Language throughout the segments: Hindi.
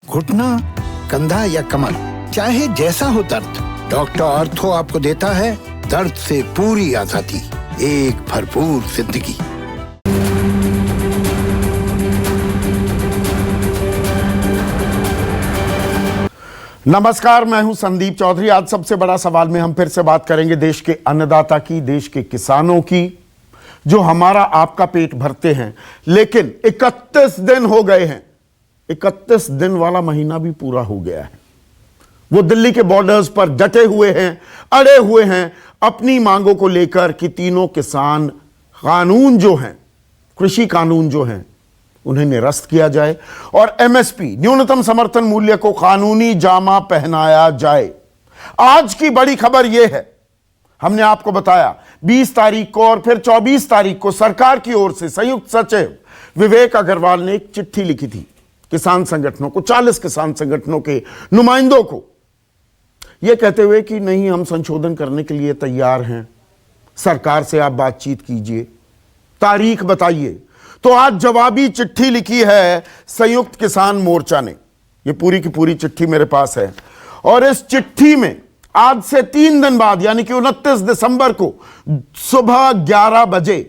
घुटना, कंधा या कमर, चाहे जैसा हो दर्द, डॉक्टर ऑर्थो आपको देता है दर्द से पूरी आजादी, एक भरपूर जिंदगी। नमस्कार, मैं हूं संदीप चौधरी। आज सबसे बड़ा सवाल में हम फिर से बात करेंगे देश के अन्नदाता की, देश के किसानों की, जो हमारा आपका पेट भरते हैं। लेकिन 31 दिन हो गए हैं, 31 दिन वाला महीना भी पूरा हो गया है। वो दिल्ली के बॉर्डर्स पर डटे हुए हैं, अड़े हुए हैं अपनी मांगों को लेकर कि तीनों किसान कानून जो हैं, कृषि कानून जो हैं, उन्हें निरस्त किया जाए और एमएसपी न्यूनतम समर्थन मूल्य को कानूनी जामा पहनाया जाए। आज की बड़ी खबर यह है, हमने आपको बताया 20 तारीख को और फिर 24 तारीख को सरकार की ओर से संयुक्त सचिव विवेक अग्रवाल ने एक चिट्ठी लिखी थी किसान संगठनों को, 40 किसान संगठनों के नुमाइंदों को, यह कहते हुए कि नहीं, हम संशोधन करने के लिए तैयार हैं, सरकार से आप बातचीत कीजिए, तारीख बताइए। तो आज जवाबी चिट्ठी लिखी है संयुक्त किसान मोर्चा ने। यह पूरी की पूरी चिट्ठी मेरे पास है और इस चिट्ठी में आज से 3 दिन बाद यानी कि 29 दिसंबर को सुबह 11 बजे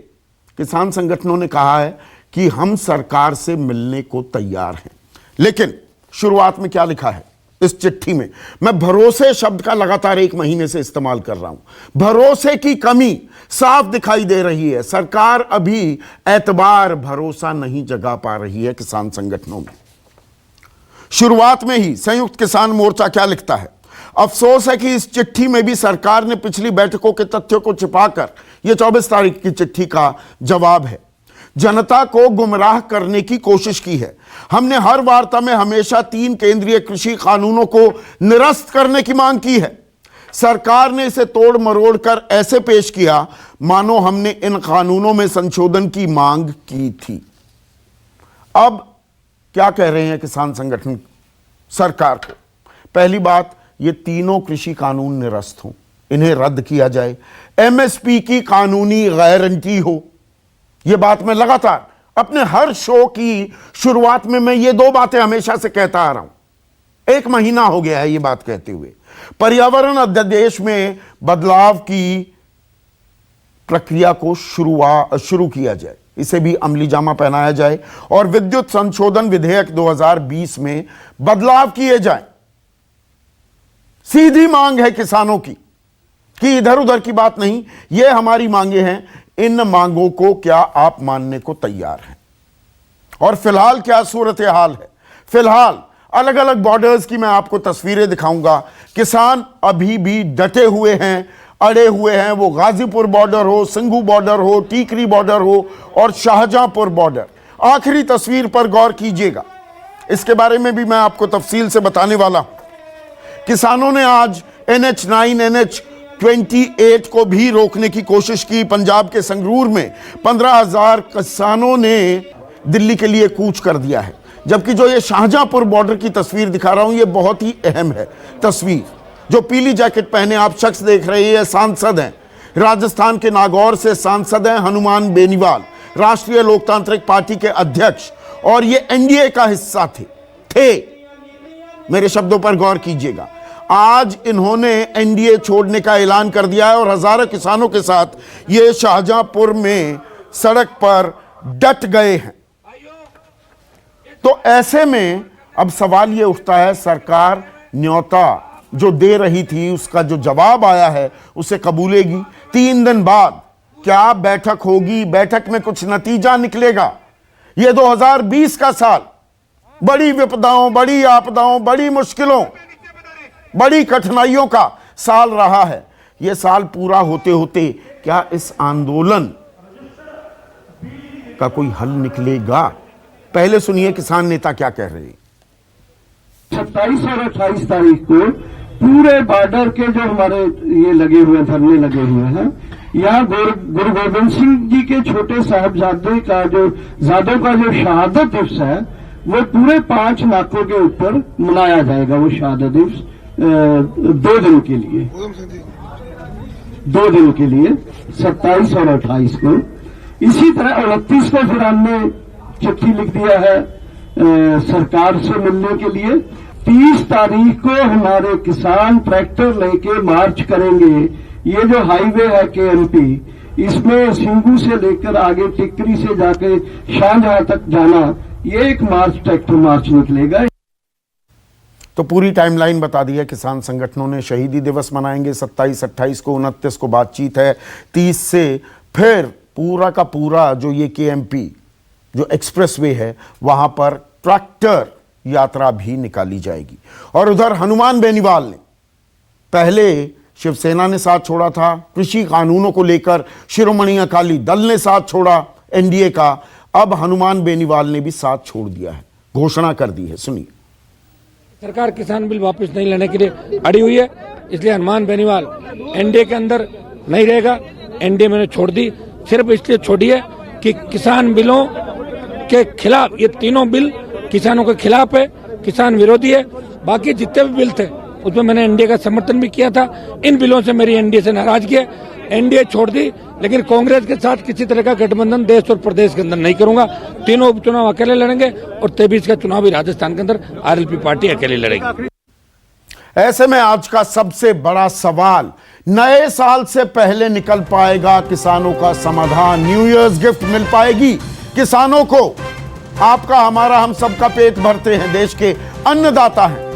किसान संगठनों ने कहा है कि हम सरकार से मिलने को तैयार हैं। लेकिन शुरुआत में क्या लिखा है इस चिट्ठी में? मैं भरोसे शब्द का लगातार 1 महीने से इस्तेमाल कर रहा हूं। भरोसे की कमी साफ दिखाई दे रही है। सरकार अभी एतबार, भरोसा नहीं जगा पा रही है किसान संगठनों में। शुरुआत में ही संयुक्त किसान मोर्चा क्या लिखता है? अफसोस है कि इस चिट्ठी में भी सरकार ने पिछली बैठकों के तथ्यों को छिपाकर, यह 24 तारीख की चिट्ठी का जवाब है, जनता को गुमराह करने की कोशिश की है। हमने हर वार्ता में हमेशा 3 केंद्रीय कृषि कानूनों को निरस्त करने की मांग की है। सरकार ने इसे तोड़ मरोड़ कर ऐसे पेश किया मानो हमने इन कानूनों में संशोधन की मांग की थी। अब क्या कह रहे हैं किसान संगठन सरकार को? पहली बात, ये तीनों कृषि कानून निरस्त हों, इन्हें रद्द किया जाए, एमएसपी की कानूनी गारंटी हो। यह बात मैं लगातार अपने हर शो की शुरुआत में मैं ये 2 बातें हमेशा से कहता आ रहा हूं। 1 महीना हो गया है ये बात कहते हुए। पर्यावरण अध्यादेश में बदलाव की प्रक्रिया को शुरू किया जाए, इसे भी अमली जामा पहनाया जाए और विद्युत संशोधन विधेयक 2020 में बदलाव किए जाए। सीधी मांग है किसानों की कि इधर उधर की बात नहीं, ये हमारी मांगे हैं। इन मांगों को क्या आप मानने को तैयार हैं? और फिलहाल क्या सूरत हाल है? फिलहाल अलग अलग बॉर्डर्स की मैं आपको तस्वीरें दिखाऊंगा। किसान अभी भी डटे हुए हैं, अड़े हुए हैं। वो गाजीपुर बॉर्डर हो, सिंघू बॉर्डर हो, टीकरी बॉर्डर हो और शाहजहांपुर बॉर्डर। आखिरी तस्वीर पर गौर कीजिएगा, इसके बारे में भी मैं आपको तफसील से बताने वाला हूं। किसानों ने आज NH9, NH28 को भी रोकने की कोशिश की। पंजाब के संगरूर में 15,000 किसानों ने दिल्ली के लिए कूच कर दिया है। जबकि जो ये शाहजहांपुर बॉर्डर की तस्वीर दिखा रहा हूं, ये बहुत ही अहम है तस्वीर। जो पीली जैकेट पहने आप शख्स देख रहे हैं, सांसद हैं, राजस्थान के नागौर से सांसद हैं हनुमान बेनीवाल, राष्ट्रीय लोकतांत्रिक पार्टी के अध्यक्ष, और ये एनडीए का हिस्सा थे। मेरे शब्दों पर गौर कीजिएगा। आज इन्होंने एनडीए छोड़ने का ऐलान कर दिया है और हजारों किसानों के साथ ये शाहजहांपुर में सड़क पर डट गए हैं। तो ऐसे में अब सवाल ये उठता है, सरकार न्योता जो दे रही थी उसका जो जवाब आया है उसे कबूलेगी? 3 दिन बाद क्या बैठक होगी? बैठक में कुछ नतीजा निकलेगा? ये 2020 का साल बड़ी विपदाओं, बड़ी आपदाओं, बड़ी मुश्किलों, बड़ी कठिनाइयों का साल रहा है। यह साल पूरा होते होते क्या इस आंदोलन का कोई हल निकलेगा? पहले सुनिए किसान नेता क्या कह रहे हैं। 27 और 28 तारीख को पूरे बॉर्डर के जो हमारे ये लगे हुए धरने लगे हुए हैं, यहाँ गुरु गोबिंद सिंह जी के छोटे साहबजादे का जो शहादत दिवस है, वो पूरे 5 नाकों के ऊपर मनाया जाएगा। वो शहादत दिवस 2 दिन के लिए 27 और 28 को। इसी तरह 29 को फिर हमने चिट्ठी लिख दिया है सरकार से मिलने के लिए। 30 तारीख को हमारे किसान ट्रैक्टर लेके मार्च करेंगे। ये जो हाईवे है KMP, इसमें सिंगू से लेकर आगे टिकरी से जाके शाहजहां तक जाना, ये एक मार्च, ट्रैक्टर मार्च निकलेगा। तो पूरी टाइमलाइन बता दी है किसान संगठनों ने। शहीदी दिवस मनाएंगे 27-28 को, 29 को बातचीत है, 30 से फिर पूरा का पूरा जो ये KMP जो एक्सप्रेसवे है वहां पर ट्रैक्टर यात्रा भी निकाली जाएगी। और उधर हनुमान बेनीवाल ने पहले शिवसेना ने साथ छोड़ा था, कृषि कानूनों को लेकर शिरोमणि अकाली दल ने साथ छोड़ा NDA का, अब हनुमान बेनीवाल ने भी साथ छोड़ दिया है, घोषणा कर दी है। सुनिए। सरकार किसान बिल वापस नहीं लेने के लिए अड़ी हुई है, इसलिए हनुमान बेनीवाल NDA के अंदर नहीं रहेगा। NDA मैंने छोड़ दी, सिर्फ इसलिए छोड़ी है कि किसान बिलों के खिलाफ, ये तीनों बिल किसानों के खिलाफ है, किसान विरोधी है। बाकी जितने भी बिल थे उसमें मैंने NDA का समर्थन भी किया था। इन बिलों से मेरी NDA से नाराजगी है, NDA छोड़ दी। लेकिन कांग्रेस के साथ किसी तरह का गठबंधन देश और प्रदेश के अंदर नहीं करूंगा। तीनों उपचुनाव अकेले लड़ेंगे और 23 का चुनाव भी राजस्थान के अंदर RLP पार्टी अकेले लड़ेगी। ऐसे में आज का सबसे बड़ा सवाल, नए साल से पहले निकल पाएगा किसानों का समाधान? न्यू ईयर्स गिफ्ट मिल पाएगी किसानों को? आपका, हमारा, हम सबका पेट भरते हैं, देश के अन्नदाता हैं।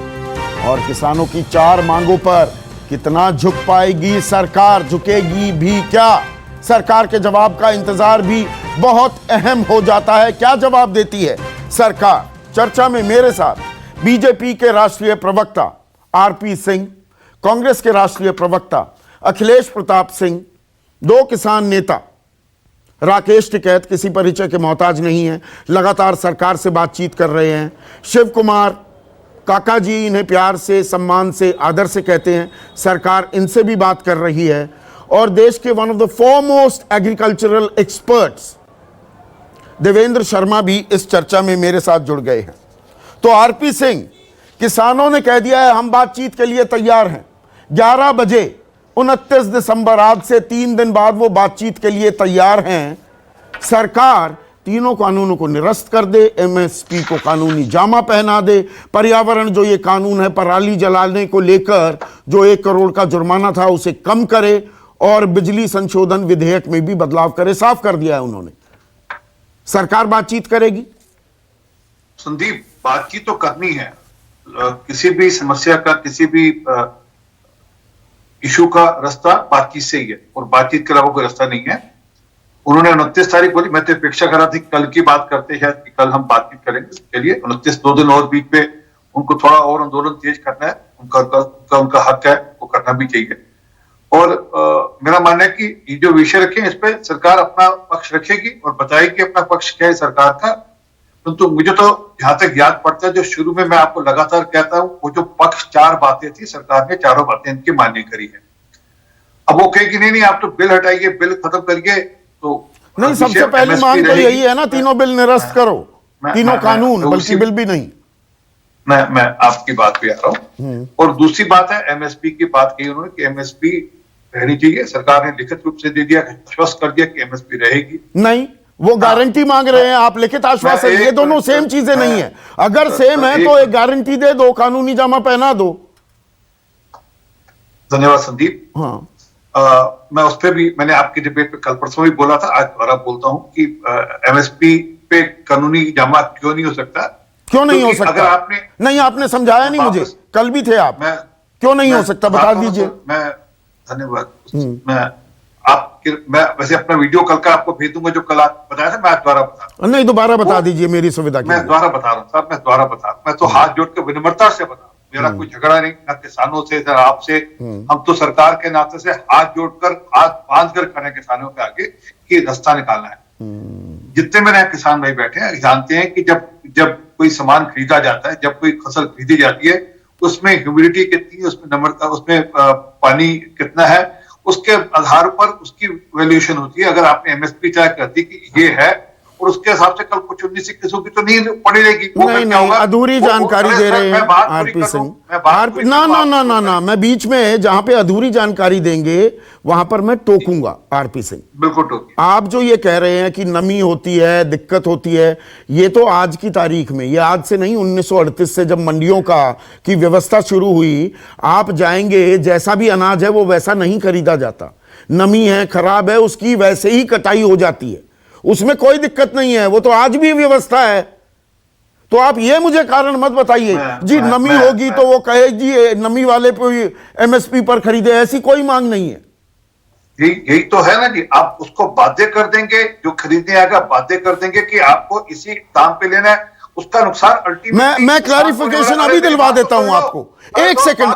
और किसानों की 4 मांगों पर कितना झुक पाएगी सरकार? झुकेगी भी क्या? सरकार के जवाब का इंतजार भी बहुत अहम हो जाता है। क्या जवाब देती है सरकार? चर्चा में मेरे साथ बीजेपी के राष्ट्रीय प्रवक्ता RP सिंह, कांग्रेस के राष्ट्रीय प्रवक्ता अखिलेश प्रताप सिंह, 2 किसान नेता राकेश टिकैत, किसी परिचय के मोहताज नहीं है, लगातार सरकार से बातचीत कर रहे हैं। शिव कुमार काका जी, इन्हें प्यार से, सम्मान से, आदर से कहते हैं, सरकार इनसे भी बात कर रही है। और देश के one of the foremost agricultural experts Devendra Sharma भी इस चर्चा में मेरे साथ जुड़ गए हैं। तो RP सिंह, किसानों ने कह दिया है हम बातचीत के लिए तैयार हैं। 11 बजे 29 दिसंबर, आज से 3 दिन बाद वो बातचीत के लिए तैयार हैं। सरकार तीनों कानूनों को निरस्त कर दे, MSP को कानूनी जामा पहना दे, पर्यावरण जो ये कानून है पराली जलाने को लेकर जो 1 करोड़ का जुर्माना था उसे कम करे और बिजली संशोधन विधेयक में भी बदलाव करे। साफ कर दिया है उन्होंने। सरकार बातचीत करेगी। संदीप, बातचीत तो करनी है। किसी भी समस्या का, किसी भी इशू का रास्ता बातचीत से ही है और बातचीत के अलावा कोई रास्ता नहीं है। उन्होंने 29 तारीख बोली, मैं तो अपेक्षा कर रहा थी कल की बात करते हैं कि कल हम बातचीत करेंगे। चलिए 29, 2 दिन और बीच पे उनको थोड़ा और आंदोलन तेज करना है, उनका हक है, वो करना भी चाहिए। और मेरा मानना है कि ये जो विषय रखे इस पे सरकार अपना पक्ष रखेगी और बताएगी अपना पक्ष क्या है सरकार का। परंतु मुझे तो जहां तक याद पड़ता है, जो शुरू में मैं आपको लगातार कहता हूं, वो जो पक्ष 4 बातें थी, सरकार ने चारों बातें इनकी मान्य करी है। अब वो कहेगी नहीं आप तो बिल हटाइए, बिल खत्म करिए, तो नहीं, सबसे पहली मांग तो यही है ना, तीनों बिल निरस्त करो, तीनों कानून, बल्कि बिल भी नहीं। मैं आपकी बात पे आ रहा हूं। और दूसरी बात है MSP की बात कही उन्होंने कि MSP रहनी चाहिए। सरकार ने लिखित रूप से दे दिया, आश्वस्त कर दिया कि MSP रहेगी। नहीं, वो गारंटी मांग रहे हैं, आप लिखित आश्वासन, ये दोनों सेम चीजें नहीं है। अगर सेम है तो एक गारंटी दे दो, कानूनी जामा पहना दो। धन्यवाद संदीप। हाँ, मैं उस पर भी, मैंने आपकी डिबेट पे कल परसों भी बोला था, आज दोबारा बोलता हूं कि MSP पे कानूनी जामा क्यों नहीं हो सकता? क्यों नहीं हो सकता? अगर आपने नहीं, आपने समझाया नहीं मुझे, कल भी थे आप। क्यों नहीं हो सकता, बता दीजिए। मैं धन्यवाद। मैं वैसे अपना वीडियो कल का आपको भेज दूंगा, जो कल आप बताया था, मैं आज दोबारा बता। नहीं, दोबारा बता दीजिए मेरी सुविधा के लिए। मैं दोबारा बता रहा हूँ साहब, मैं दोबारा बता रहा हूँ। मैं तो हाथ जोड़ के विनम्रता से बता रहा हूँ, मेरा कोई झगड़ा नहीं, ना किसानों से, ना आपसे। हम तो सरकार के नाते से हाथ जोड़कर, हाथ बांध कर खड़े किसानों के आगे कि रास्ता निकालना है। जितने मेरे किसान भाई बैठे हैं जानते हैं कि जब कोई सामान खरीदा जाता है, जब कोई फसल खरीदी जाती है, उसमें ह्यूमिडिटी कितनी है, उसमें नम्रता, उसमें पानी कितना है, उसके आधार पर उसकी वैल्यूएशन होती है। अगर आपने MSP तय कर दी कि ये है और उसके हिसाब से कल कुछ 19-21 की तो नींद पड़ी रहेगी। नहीं, अधूरी जानकारी दे रहे हैं आरपी सिंह। ना, मैं बीच में जहां पे अधूरी जानकारी देंगे वहां पर मैं टोकूंगा आरपी सिंह। बिल्कुल टोकिए। आप जो ये कह रहे हैं कि नमी होती है, दिक्कत होती है, ये तो आज की तारीख में, ये आज से नहीं, 1938 से जब मंडियों की व्यवस्था शुरू हुई, आप जाएंगे, जैसा भी अनाज है वो वैसा नहीं खरीदा जाता। नमी है, खराब है, उसकी वैसे ही कटाई हो जाती है, उसमें कोई दिक्कत नहीं है, वो तो आज भी व्यवस्था है। तो आप ये मुझे कारण मत बताइए जी नमी होगी तो वो कहे जी नमी वाले पे एमएसपी पर खरीदे, ऐसी कोई मांग नहीं है। यही तो है ना जी, आप उसको बाध्य कर देंगे, जो खरीदने आएगा बाध्य कर देंगे कि आपको इसी दाम पे लेना है, उसका नुकसान अल्टीमेटली। मैं क्लैरिफिकेशन अभी दिलवा देता हूं आपको, एक सेकंड।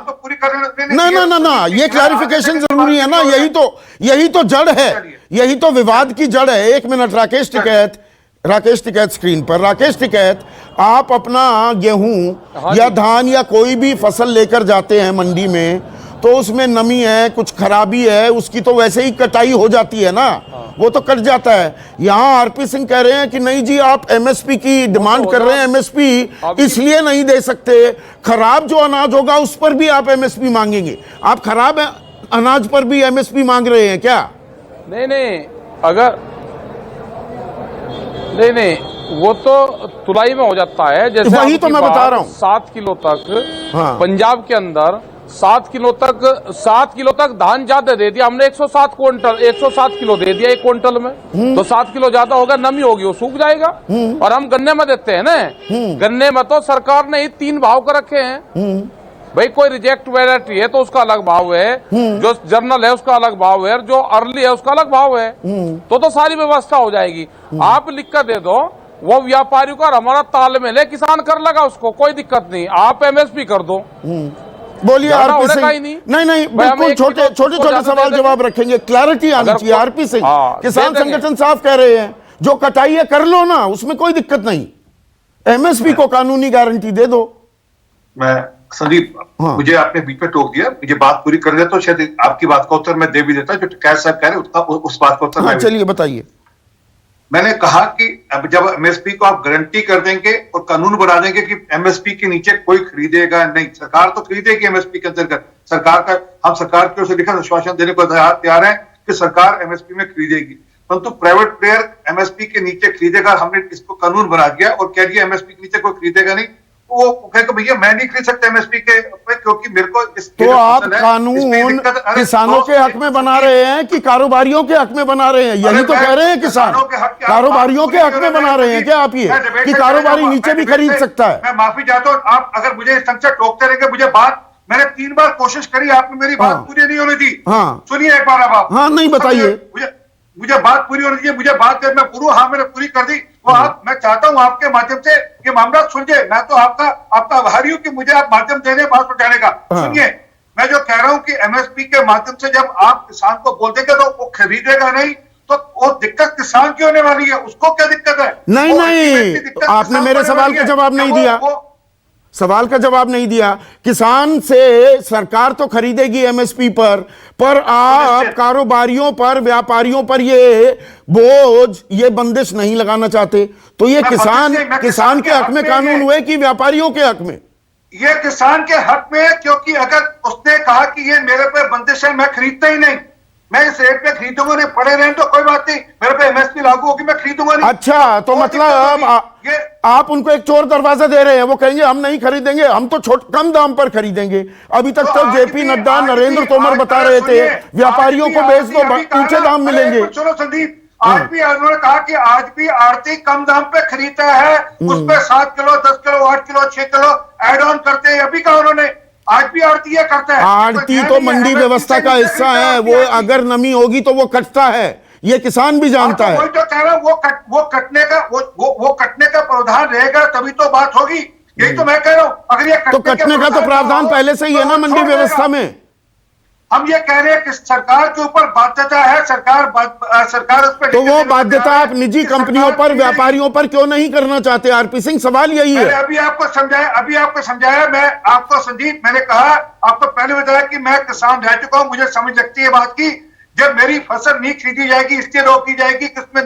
ना, ये क्लैरिफिकेशन जरूरी है ना, यही तो जड़ है, यही तो विवाद की जड़ है। एक मिनट, राकेश टिकैत स्क्रीन पर। राकेश टिकैत, आप अपना गेहूं या धान या कोई भी फसल लेकर जाते हैं मंडी में, तो उसमें नमी है, कुछ खराबी है, उसकी तो वैसे ही कटाई हो जाती है ना, वो तो कट जाता है। यहां आरपी सिंह कह रहे हैं कि नहीं जी, आप एमएसपी की डिमांड कर रहे हैं, एमएसपी इसलिए नहीं दे सकते, खराब जो अनाज होगा उस पर भी आप एमएसपी मांगेंगे। आप खराब अनाज पर भी एमएसपी मांग रहे हैं क्या? नहीं, अगर नहीं, वो तो तुलाई में हो जाता है। जैसे वही तो मैं बता रहा हूं, 7 किलो तक पंजाब के अंदर 7 किलो तक धान ज्यादा दे दिया हमने, 107 किलो दे दिया 1 क्विंटल में, तो 7 किलो ज्यादा होगा, नमी होगी, वो सूख जाएगा। और हम गन्ने में देते हैं ना, गन्ने में तो सरकार ने ही 3 भाव कर रखे हैं भाई। कोई रिजेक्ट वैरायटी है तो उसका अलग भाव है, जो जर्नल है उसका अलग भाव है, जो अर्ली है उसका अलग भाव है, तो सारी व्यवस्था हो जाएगी। आप लिख कर दे दो, वो व्यापारियों का हमारा तालमेल है, किसान कर लगा, उसको कोई दिक्कत नहीं, आप एमएसपी कर दो। बोलिए आरपी सिंह। नहीं, बिल्कुल छोटे सवाल जवाब रखेंगे, क्लैरिटी आनी चाहिए। आरपी सिंह, किसान संगठन साफ कह रहे हैं जो कटाई है कर लो ना, उसमें कोई दिक्कत नहीं, एमएसपी को कानूनी गारंटी दे दो। मैं संदीप, मुझे आपने बीच में टोक दिया, मुझे बात पूरी कर दिया तो शायद आपकी बात का उत्तर मैं दे भी देता, जो टिकैत साहब कह रहे हैं उस बात का उत्तर। चलिए बताइए। मैंने कहा कि अब जब एमएसपी को आप गारंटी कर देंगे और कानून बना देंगे कि एमएसपी के नीचे कोई खरीदेगा नहीं, सरकार तो खरीदेगी एमएसपी के अंतर्गत, हम सरकार की ओर से लिखित आश्वासन देने को तैयार हैं कि सरकार एमएसपी में खरीदेगी, परंतु प्राइवेट प्लेयर एमएसपी के नीचे खरीदेगा। हमने इसको कानून बना दिया और कह दिया एमएसपी के नीचे कोई खरीदेगा नहीं, वो कहेगा भैया मैं नहीं खरीद सकता एमएसपी के, क्योंकि मेरे को तो आप कानून किसानों के हक में बना रहे हैं कि कारोबारियों के हक में बना रहे हैं? यही तो कह रहे हैं किसान, कारोबारियों के हक में बना रहे हैं क्या आप ये कि कारोबारी नीचे भी खरीद सकता है? मैं माफी चाहता हूँ, आप अगर मुझे इस ढंग से टोकते रहेंगे, मुझे बात, मैंने 3 बार कोशिश करी, आपने मेरी बात पूरी नहीं होने दी। सुनिए एक बार आप। नहीं बताइए, मुझे बात पूरी होनी चाहिए, मुझे बात मैं मैंने पूरी कर दी। तो मैं चाहता हूं आपके माध्यम से ये मामला सुनिए, मैं तो आपका आभारी हूं कि मुझे आप माध्यम दे रहे बात पहुंचाने का। सुनिए, मैं जो कह रहा हूं कि एमएसपी के माध्यम से जब आप किसान को बोल देंगे तो वो खरीदेगा नहीं, तो वो दिक्कत किसान की होने वाली है, उसको क्या दिक्कत है? नहीं, तो आपने मेरे सवाल का जवाब नहीं दिया, सवाल का जवाब नहीं दिया। किसान से सरकार तो खरीदेगी एमएसपी पर आप कारोबारियों पर, व्यापारियों पर ये बोझ, ये बंदिश नहीं लगाना चाहते, तो ये किसान के हक में कानून हुए कि व्यापारियों के हक में? ये किसान के हक में, क्योंकि अगर उसने कहा कि ये मेरे पे बंदिश है, मैं खरीदता ही नहीं, मैं इस रेट पे खरीदूंगा नहीं, पड़े रहें तो कोई बात नहीं, मेरे पे एमएसपी लागू होगी, मैं खरीदूंगा नहीं। अच्छा, तो मतलब आप उनको एक चोर दरवाजा दे रहे हैं, वो कहेंगे हम नहीं खरीदेंगे, हम तो कम दाम पर खरीदेंगे। अभी तक तो जेपी नड्डा, नरेंद्र तोमर बता रहे थे व्यापारियों को बेच दो, ऊंचे दाम मिलेंगे। चलो संदीप, आज भी उन्होंने कहा कि आज भी आड़ती कम दाम पे खरीदता है, उस पे 7 kilo 10 kilo 8 kilo 6 kilo add on करते हैं, अभी कहा उन्होंने, आज भी आड़ती ये करता है। आड़ती तो मंडी व्यवस्था का हिस्सा है, वो अगर नमी होगी तो वो कटता है, ये किसान भी जानता है। वही तो कह रहा हूं, वो कटने का प्रावधान रहेगा तभी तो बात होगी, यही तो मैं कह रहा हूं। अगर ये तो कटने का तो प्रावधान पहले से ही है ना मंडी व्यवस्था में। हम ये कह रहे हैं कि सरकार के ऊपर बाध्यता है, सरकार उस पर, तो वो बाध्यता आप निजी कंपनियों पर, व्यापारियों पर क्यों नहीं करना चाहते? आरपी सिंह, सवाल यही है। अभी आपको समझाया मैं आपको, संदीप, मैंने कहा आपको पहले बताया कि मैं किसान रह चुका हूं, मुझे समझ लगती है बात की। जब मेरी फसल नहीं खरीदी जाएगी इसलिए रोकी जाएगी कि उसमें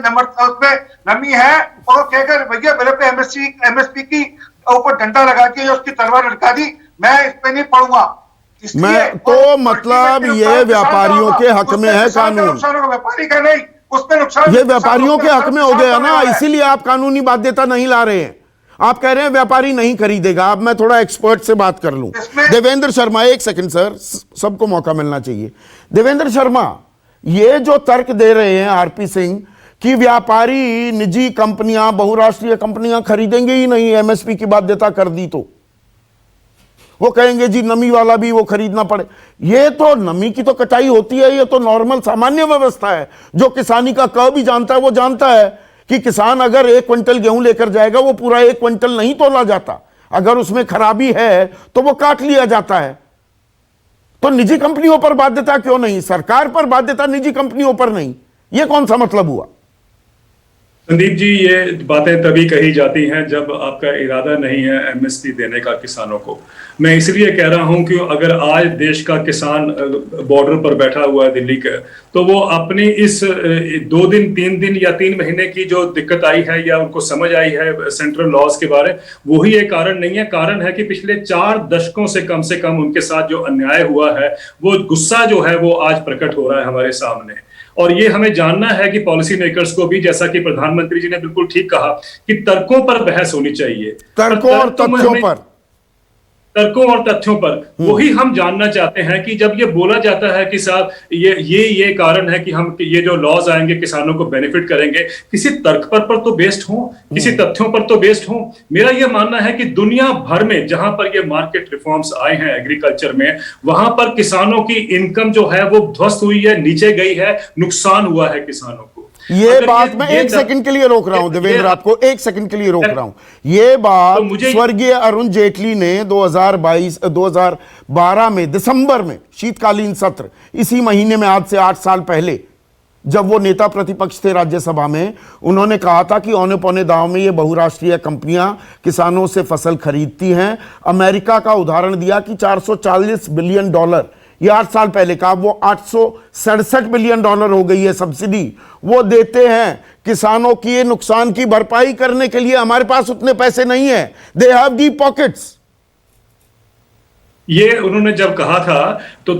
नमी है, और वो कहकर भैया मेरे पे एमएसपी की ऊपर डंडा लगा के उसकी तलवार लटका दी, मैं इस पे नहीं पढ़ूंगा। मैं तो मतलब ये व्यापारियों के हक में है कानून, व्यापारी का नहीं, उसमें नुकसान ये व्यापारियों के हक में हो गया ना, इसीलिए आप कानूनी बाध्यता नहीं ला रहे हैं। आप कह रहे हैं व्यापारी नहीं खरीदेगा। अब मैं थोड़ा एक्सपर्ट से बात कर लूं। देवेंद्र शर्मा, एक सेकंड सर, सबको मौका मिलना चाहिए। देवेंद्र शर्मा, ये जो तर्क दे रहे हैं आरपी सिंह कि व्यापारी निजी कंपनियां, बहुराष्ट्रीय कंपनियां खरीदेंगे ही नहीं, एमएसपी की बाध्यता कर दी तो वो कहेंगे जी नमी वाला भी वो खरीदना पड़े। ये तो नमी की तो कटाई होती है, ये तो नॉर्मल सामान्य व्यवस्था है। जो किसानी का क भी जानता है वो जानता है कि किसान अगर 1 क्विंटल गेहूं लेकर जाएगा वो पूरा 1 क्विंटल नहीं तोला जाता, अगर उसमें खराबी है तो वो काट लिया जाता है। तो निजी कंपनियों पर बाध्यता क्यों नहीं, सरकार पर बाध्यता, निजी कंपनियों पर नहीं? ये कौन सा मतलब हुआ? संदीप जी, ये बातें तभी कही जाती हैं जब आपका इरादा नहीं है एमएसपी देने का किसानों को। मैं इसलिए कह रहा हूं कि अगर आज देश का किसान बॉर्डर पर बैठा हुआ है दिल्ली का, तो वो अपनी इस 2 दिन 3 दिन या 3 महीने की जो दिक्कत आई है या उनको समझ आई है सेंट्रल लॉज के बारे, वो ही एक कारण नहीं है। कारण है कि पिछले 4 दशकों से कम उनके साथ जो अन्याय हुआ है, वो गुस्सा जो है वो आज प्रकट हो रहा है हमारे सामने। और ये हमें जानना है कि पॉलिसी मेकर्स को भी, जैसा कि प्रधानमंत्री जी ने बिल्कुल ठीक कहा, कि तर्कों पर बहस होनी चाहिए, तर्कों और तथ्यों पर, तर्कों और तथ्यों पर। वही हम जानना चाहते हैं कि जब ये बोला जाता है कि साहब ये कारण है कि हम ये जो लॉज आएंगे किसानों को बेनिफिट करेंगे, किसी तर्क पर तो बेस्ड हो, किसी तथ्यों पर तो बेस्ड हो। मेरा ये मानना है कि दुनिया भर में जहां पर ये मार्केट रिफॉर्म्स आए हैं एग्रीकल्चर में, वहां पर किसानों की इनकम जो है वो ध्वस्त हुई है, नीचे गई है, नुकसान हुआ है किसानों को। ये बात मैं 1 सेकंड के लिए रोक रहा हूं देवेंद्र, आपको 1 सेकंड के लिए रोक रहा हूं। ये बात तो स्वर्गीय अरुण जेटली ने 2012 में दिसंबर में शीतकालीन सत्र, इसी महीने में, आज से 8 साल पहले, जब वो नेता प्रतिपक्ष थे राज्यसभा में, उन्होंने कहा था कि औने पौने दांव में ये बहुराष्ट्रीय कंपनियां किसानों से फसल खरीदती हैं। अमेरिका का उदाहरण दिया कि $440 बिलियन, ये 8 साल पहले का, वो $867 बिलियन हो गई है सब्सिडी, वो देते हैं किसानों की ये नुकसान की भरपाई करने के लिए। हमारे पास उतने पैसे नहीं है, दे हैव डीप पॉकेट्स। ये उन्होंने जब कहा था तो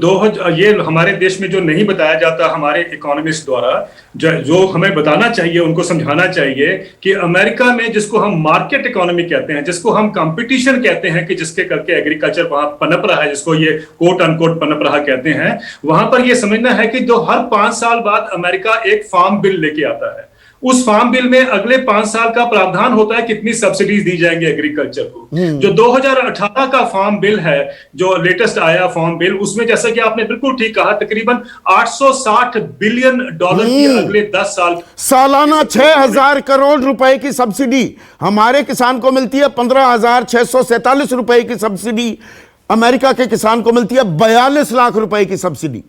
ये हमारे देश में जो नहीं बताया जाता हमारे इकोनॉमिस्ट द्वारा, जो हमें बताना चाहिए, उनको समझाना चाहिए कि अमेरिका में, जिसको हम मार्केट इकोनॉमी कहते हैं, जिसको हम कंपटीशन कहते हैं, कि जिसके करके एग्रीकल्चर वहां पनप रहा है, जिसको ये कोट अनकोट पनप रहा कहते हैं, वहां पर ये समझना है कि जो हर 5 साल बाद अमेरिका एक फार्म बिल लेके आता है, उस फार्म बिल में अगले 5 साल का प्रावधान होता है कितनी सब्सिडीज दी जाएंगी एग्रीकल्चर को। जो 2018 का फार्म बिल है, जो लेटेस्ट आया फार्म बिल, उसमें जैसा कि आपने बिल्कुल ठीक कहा, तकरीबन $860 बिलियन की अगले 10 साल, सालाना 6,000 करोड़ रुपए की सब्सिडी हमारे किसान को मिलती है। 15,647 रुपए की सब्सिडी अमेरिका के किसान को मिलती है। 42 लाख रुपए की सब्सिडी।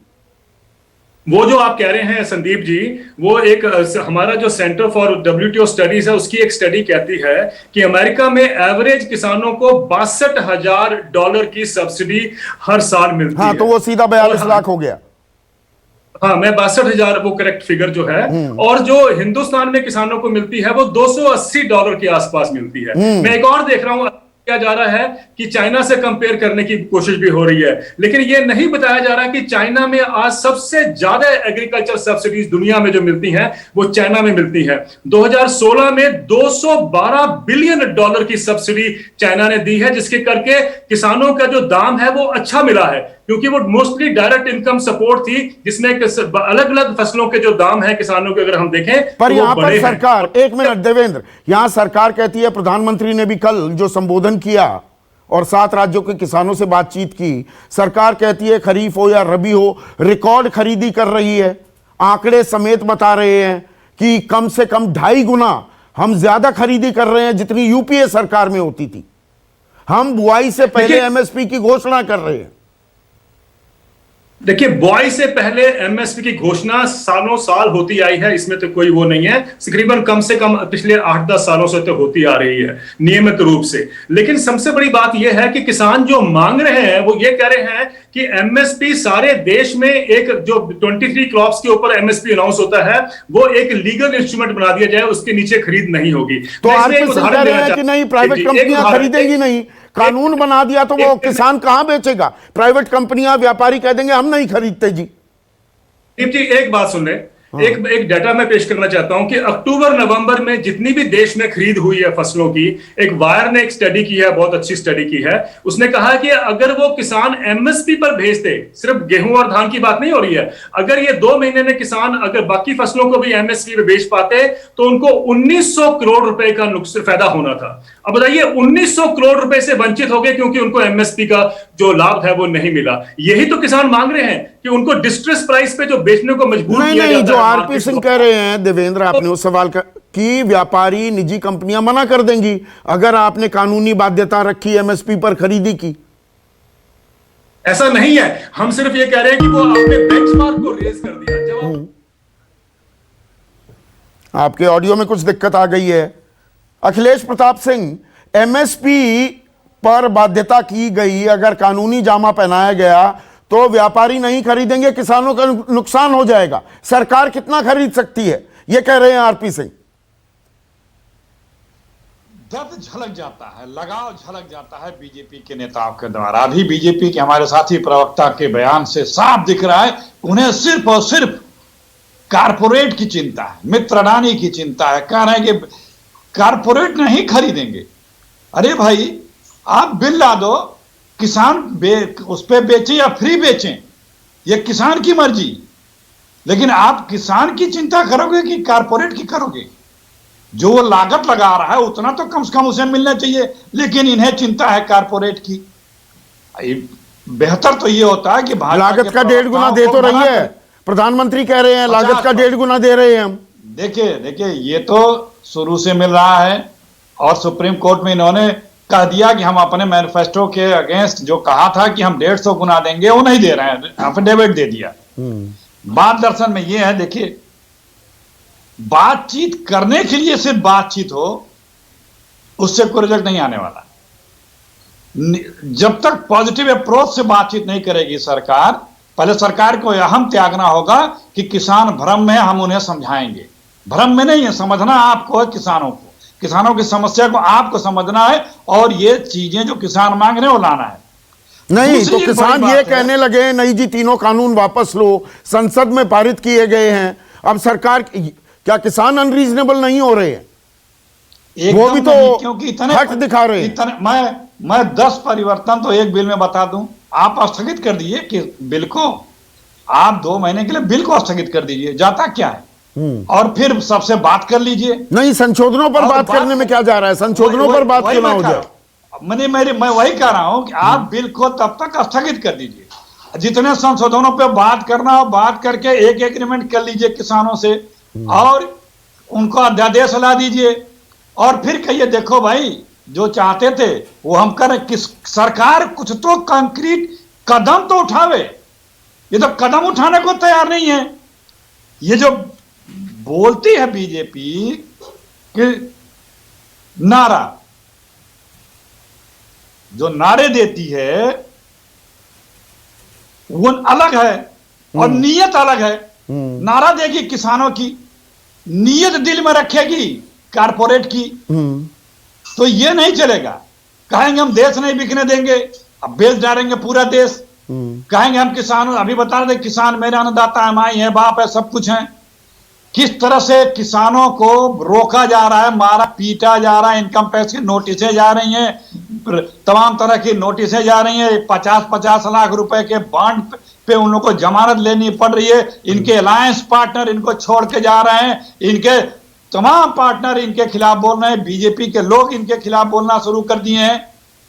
वो जो आप कह रहे हैं संदीप जी, वो एक हमारा जो सेंटर फॉर WTO स्टडीज है, उसकी एक स्टडी कहती है कि अमेरिका में एवरेज किसानों को $62,000 की सब्सिडी हर साल मिलती है। हाँ, तो वो सीधा 42 लाख हो गया। हाँ, मैं 62,000 वो करेक्ट फिगर जो है। और जो हिंदुस्तान में किसानों को मिलती है वो $280 के आसपास मिलती है। मैं एक और देख रहा हूं किया जा रहा है कि चाइना से कंपेयर करने की कोशिश भी हो रही है, लेकिन यह नहीं बताया जा रहा कि चाइना में आज सबसे ज्यादा एग्रीकल्चर सब्सिडीज दुनिया में जो मिलती हैं वो चाइना में मिलती है। 2016 में $212 बिलियन की सब्सिडी चाइना ने दी है, जिसके करके किसानों का जो दाम है वो अच्छा मिला है, क्योंकि वो मोस्टली डायरेक्ट इनकम सपोर्ट थी, जिसमें अलग अलग फसलों के जो दाम है किसानों के अगर हम देखें पर यहां पर सरकार, 1 मिनट देवेंद्र, यहां सरकार कहती है, प्रधानमंत्री ने भी कल जो संबोधन किया और 7 राज्यों के किसानों से बातचीत की, सरकार कहती है खरीफ हो या रबी हो, रिकॉर्ड खरीदी कर रही है। आंकड़े समेत बता रहे हैं कि कम से कम 2.5 गुना हम ज्यादा खरीदी कर रहे हैं जितनी यूपीए सरकार में होती थी। हम बुआई से पहले एमएसपी की घोषणा कर रहे हैं। देखिए, बुआई से पहले एमएसपी की घोषणा सालों साल होती आई है, इसमें तो कोई वो नहीं है। तकरीबन कम से कम पिछले 8-10 सालों से तो होती आ रही है नियमित रूप से। लेकिन सबसे बड़ी बात यह है कि किसान जो मांग रहे हैं वो ये कह रहे हैं कि एमएसपी सारे देश में, एक जो 23 क्रॉप्स के ऊपर एमएसपी अनाउंस होता है, वो एक लीगल इंस्ट्रूमेंट बना दिया जाए, उसके नीचे खरीद नहीं होगी। तो आरपी सिंह कह रहे हैं कि नहीं, प्राइवेट कंपनियां खरीदेंगी नहीं। कानून बना दिया तो वो किसान कहां बेचेगा? प्राइवेट कंपनियां, व्यापारी कह देंगे हम नहीं खरीदते जी। जी, एक बात सुन ले। एक डाटा मैं पेश करना चाहता हूं कि अक्टूबर नवंबर में जितनी भी देश में खरीद हुई है फसलों की, एक वायर ने एक स्टडी की है, बहुत अच्छी स्टडी की है। उसने कहा कि अगर वो किसान एमएसपी पर भेजते, सिर्फ गेहूं और धान की बात नहीं हो रही है, अगर ये 2 महीने में किसान अगर बाकी फसलों को भी एमएसपी पे बेच पाते तो उनको 1900 करोड़ रुपए का नुकसान फायदा होना था। अब बताइए, 1900 करोड़ रुपए से वंचित हो गए क्योंकि उनको एमएसपी का जो लाभ है वो नहीं मिला। यही तो किसान मांग रहे हैं कि उनको डिस्ट्रेस प्राइस पे जो बेचने को मजबूर किया जाता है। जो आरपी सिंह कह रहे हैं, देवेंद्र, आपने उस सवाल का कि व्यापारी, निजी कंपनियां मना कर देंगी अगर आपने कानूनी बाध्यता रखी एमएसपी पर खरीदी की। ऐसा नहीं है, हम सिर्फ ये कह रहे हैं कि वो अपने बेंचमार्क को रेज कर दिया। जब आपके ऑडियो में कुछ दिक्कत आ गई है। अखिलेश प्रताप सिंह, एमएसपी पर बाध्यता की गई, अगर कानूनी जामा पहनाया गया तो व्यापारी नहीं खरीदेंगे, किसानों का नुकसान हो जाएगा। सरकार कितना खरीद सकती है, यह कह रहे हैं आरपी सिंह। दर्द झलक जाता है, लगाव झलक जाता है बीजेपी के नेताओं के द्वारा। अभी बीजेपी के हमारे साथी प्रवक्ता के बयान से साफ दिख रहा है, उन्हें सिर्फ और सिर्फ कारपोरेट की चिंता है, मित्र अडानी की चिंता है। कह रहे हैं कि कारपोरेट नहीं खरीदेंगे। अरे भाई, आप बिल ला दो, किसान उस पे बेचें या फ्री बेचें, ये किसान की मर्जी। लेकिन आप किसान की चिंता करोगे कि कारपोरेट की करोगे? जो वो लागत लगा रहा है उतना तो कम से कम उसे मिलना चाहिए, लेकिन इन्हें चिंता है कारपोरेट की। बेहतर तो ये होता है कि लागत का 1.5 गुना दे तो रही है, प्रधानमंत्री कह रहे हैं लागत का 1.5 गुना दे रहे हैं हम। देखिए ये तो शुरू से मिल रहा है और सुप्रीम कोर्ट में इन्होंने कह दिया कि हम अपने मैनिफेस्टो के अगेंस्ट जो कहा था कि हम 150 गुना देंगे, वो नहीं दे रहे हैं, एफिडेविट दे दिया। बात दर्शन में ये है, देखिए, बातचीत करने के लिए सिर्फ बातचीत हो, उससे कोई रिजल्ट नहीं आने वाला। जब तक पॉजिटिव अप्रोच से बातचीत नहीं करेगी सरकार, पहले सरकार को अहम त्यागना होगा कि किसान भ्रम में, हम उन्हें समझाएंगे। भ्रम में नहीं है, समझना आपको है, किसानों की समस्या को आपको समझना है, और ये चीजें जो किसान मांग रहे हैं वो लाना है। नहीं तो किसान ये कहने लगे, नहीं जी तीनों कानून वापस लो, संसद में पारित किए गए हैं। अब सरकार, क्या किसान अनरीजनेबल नहीं हो रहे हैं? वो भी तो क्योंकि इतने हट दिखा रहे हैं। मैं 10 परिवर्तन तो एक बिल में बता दूं, आप स्थगित कर दीजिए कि बिल को, आप 2 महीने के लिए बिल को स्थगित कर दीजिए, जाता क्या है, और फिर सबसे बात कर लीजिए। नहीं, संशोधनों पर बात करने में क्या जा रहा है? संशोधनों पर बात क्यों ना हो जाए? मैं वही कह रहा हूं कि आप बिल को तब तक स्थगित कर दीजिए, जितने संशोधनों पे बात करना हो बात करके एक एग्रीमेंट कर लीजिए किसानों से, और उनको अध्यादेश ला दीजिए, और फिर कहिए देखो भाई, जो चाहते थे वो हम करें। किस सरकार कुछ तो कंक्रीट कदम तो उठावे, ये तो कदम उठाने को तैयार नहीं है। ये जो बोलती है बीजेपी कि नारा, जो नारे देती है वो अलग है और नीयत अलग है। नारा देगी किसानों की, नीयत दिल में रखेगी कारपोरेट की, तो ये नहीं चलेगा। कहेंगे हम देश नहीं बिकने देंगे, अब बेच डालेंगे पूरा देश। कहेंगे हम किसानों, अभी बता रहे किसान मेरे अन्नदाता है, माई है, बाप है, सब कुछ है। किस तरह से किसानों को रोका जा रहा है, मारा पीटा जा रहा है, इनकम टैक्स की नोटिसें जा रही हैं, तमाम तरह की नोटिसें जा रही हैं, 50-50 लाख रुपए के बॉन्ड पे उन लोगों को जमानत लेनी पड़ रही है। इनके अलायंस पार्टनर इनको छोड़ के जा रहे हैं, इनके तमाम पार्टनर इनके खिलाफ बोल रहे हैं, बीजेपी के लोग इनके खिलाफ बोलना शुरू कर दिए हैं।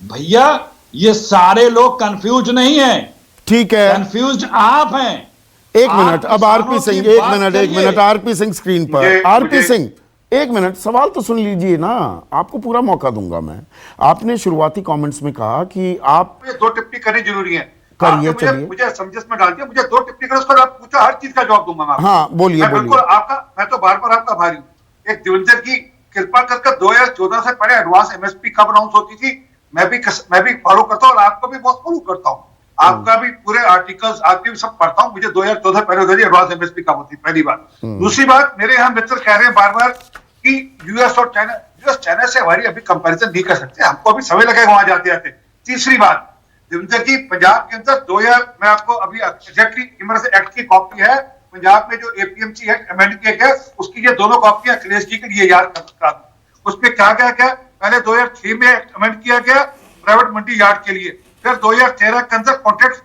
भैया, ये सारे लोग कंफ्यूज नहीं है, ठीक है, कंफ्यूज आप हैं। एक मिनट, अब आरपी सिंह, एक मिनट आरपी सिंह स्क्रीन पर। आरपी सिंह, एक मिनट, सवाल तो सुन लीजिए ना, आपको पूरा मौका दूंगा मैं। आपने शुरुआती कमेंट्स में कहा कि आप 2 टिप्पणी करनी जरूरी है। करिए, आपने चलिए। मुझे समझ में डाल दिया, मुझे 2 टिप्पणी करो, उसको आप पूछो, हर चीज का जवाब दूंगा मैं। हाँ, बोलिए, बोलिए। बिल्कुल आपका, मैं तो बार बार आपका आभारी हूँ। एक दिवंजन की कृपा कर 2014 से पहले एडवांस एमएसपी कब अनाउंस होती थी, मैं भी फॉलो करता हूँ और आपको भी बहुत फॉलो करता हूँ। आपका भी पूरे आर्टिकल्स आपके भी सब पढ़ता हूँ। मुझे 2014 पहले एडवांस एमएसपी कब होती, पहली बात। दूसरी बात, मेरे यहाँ मित्र कह रहे हैं बार बार कि यूएस और चाइना से हमारी अभी कंपैरिजन नहीं कर सकते, हमको अभी समय लगेगा वहां जाते जाते। तीसरी बात, दिवंजन की पंजाब के अंदर 2000, मैं आपको अभी एग्जैक्टली इमरजेंसी एक्ट की कॉपी है, पंजाब में जो एपीएमसी एक्ट अमेंड किया गया, उसकी ये दोनों कॉपियां अखिलेश जी के लिए याद करा दूं। उसमें क्या पहले 2006 में अमेंड किया गया प्राइवेट मंडी यार्ड के लिए, फिर 2013 के अंदर कॉन्ट्रैक्ट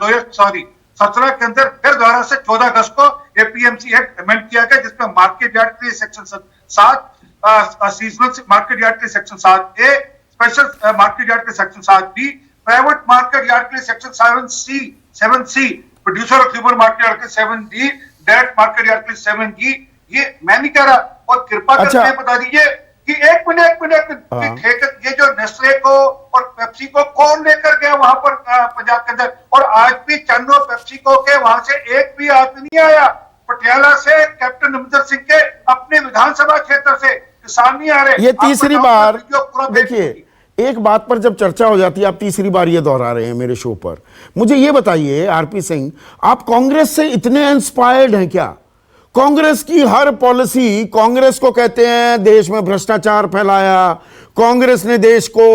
2017 के अंदर फिर दोबारा से 14 अगस्त को एपीएमसी एक्ट अमेंड किया गया, जिसमें मार्केट यार्ड के लिए सेक्शन 7, सीजनल मार्केट यार्ड के लिए section 7A, special market yard के section 7B, private market yard के लिए सेक्शन 7C, प्रोड्यूसर और कंज्यूमर मार्केट यार्ड के 7D, डायरेक्ट मार्केट यार्ड के लिए 7E। ये मैं नहीं कह रहा, और कृपा करके बता दीजिए कि एक मिनट ये जो नेस्ले को और पेप्सी को कौन लेकर गया वहां पर पंजाब के अंदर, और आज भी चन्नो पेप्सी को के वहां से एक भी आदमी नहीं आया। पटियाला से कैप्टन अमरिंदर सिंह के अपने विधानसभा क्षेत्र से किसान नहीं आ रहे। ये तीसरी बार, देखिए, एक बात पर जब चर्चा हो जाती है, आप तीसरी बार ये दोहरा रहे हैं मेरे शो पर। मुझे ये बताइए आरपी सिंह, आप कांग्रेस से इतने इंस्पायर्ड हैं क्या? कांग्रेस की हर पॉलिसी, कांग्रेस को कहते हैं देश में भ्रष्टाचार फैलाया, कांग्रेस ने देश को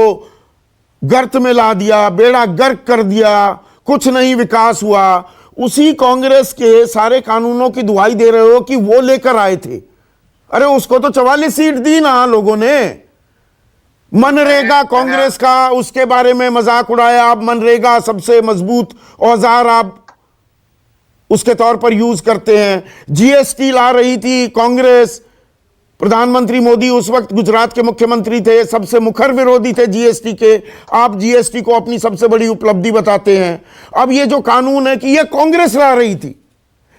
गर्त में ला दिया, बेड़ा गर्क कर दिया, कुछ नहीं विकास हुआ। उसी कांग्रेस के सारे कानूनों की दुहाई दे रहे हो कि वो लेकर आए थे। अरे उसको तो 44 सीट दी ना लोगों ने। मनरेगा कांग्रेस का, उसके बारे में मजाक उड़ाया। आप मनरेगा सबसे मजबूत औजार आप उसके तौर पर यूज करते हैं। जीएसटी ला रही थी कांग्रेस, प्रधानमंत्री मोदी उस वक्त गुजरात के मुख्यमंत्री थे, सबसे मुखर विरोधी थे जीएसटी के। आप जीएसटी को अपनी सबसे बड़ी उपलब्धि बताते हैं। अब ये जो कानून है कि ये कांग्रेस ला रही थी,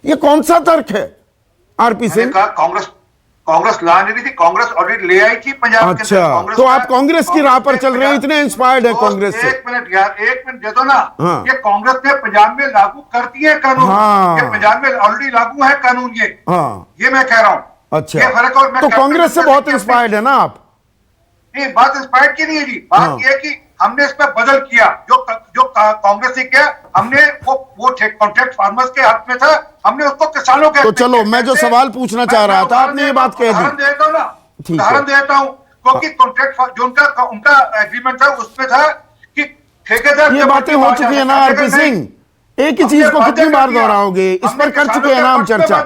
ये कौन सा तर्क है आरपी सिंह? कांग्रेस ला नहीं रही थी, कांग्रेस ऑलरेडी ले आई थी पंजाब के अंदर। अच्छा, तो आप कांग्रेस की राह पर चल रहे हैं, इतने इंस्पायर्ड है कांग्रेस से। एक मिनट दे दो ना। हाँ। ये कांग्रेस ने पंजाब में लागू कर दिए कानून। हाँ। ये पंजाब में ऑलरेडी लागू है कानून ये। हाँ। ये मैं कह रहा हूं। अच्छा, ये फर्क। और तो कांग्रेस से बहुत इंस्पायर्ड है ना आप? नहीं, बात इंस्पायर्ड की नहीं है जी। बात यह है कि हमने इस पर बदल किया। जो कांग्रेस ने किया, हमने वो कॉन्ट्रैक्ट फार्मर्स के हाथ में था, हमने उसको किसानों के। तो चलो, मैं जो सवाल पूछना चाह रहा था, आपने ये बात कह दी। उदाहरण देता हूँ ना, उदाहरण देता हूँ, क्योंकि कॉन्ट्रैक्ट जो उनका एग्रीमेंट था उसमें था कि ठेकेदार। ये बातें हो चुकी है ना आरपी सिंह, एक ही चीज को कितनी बार दोहराओगे? इस पर कर चुके हैं ना हम चर्चा,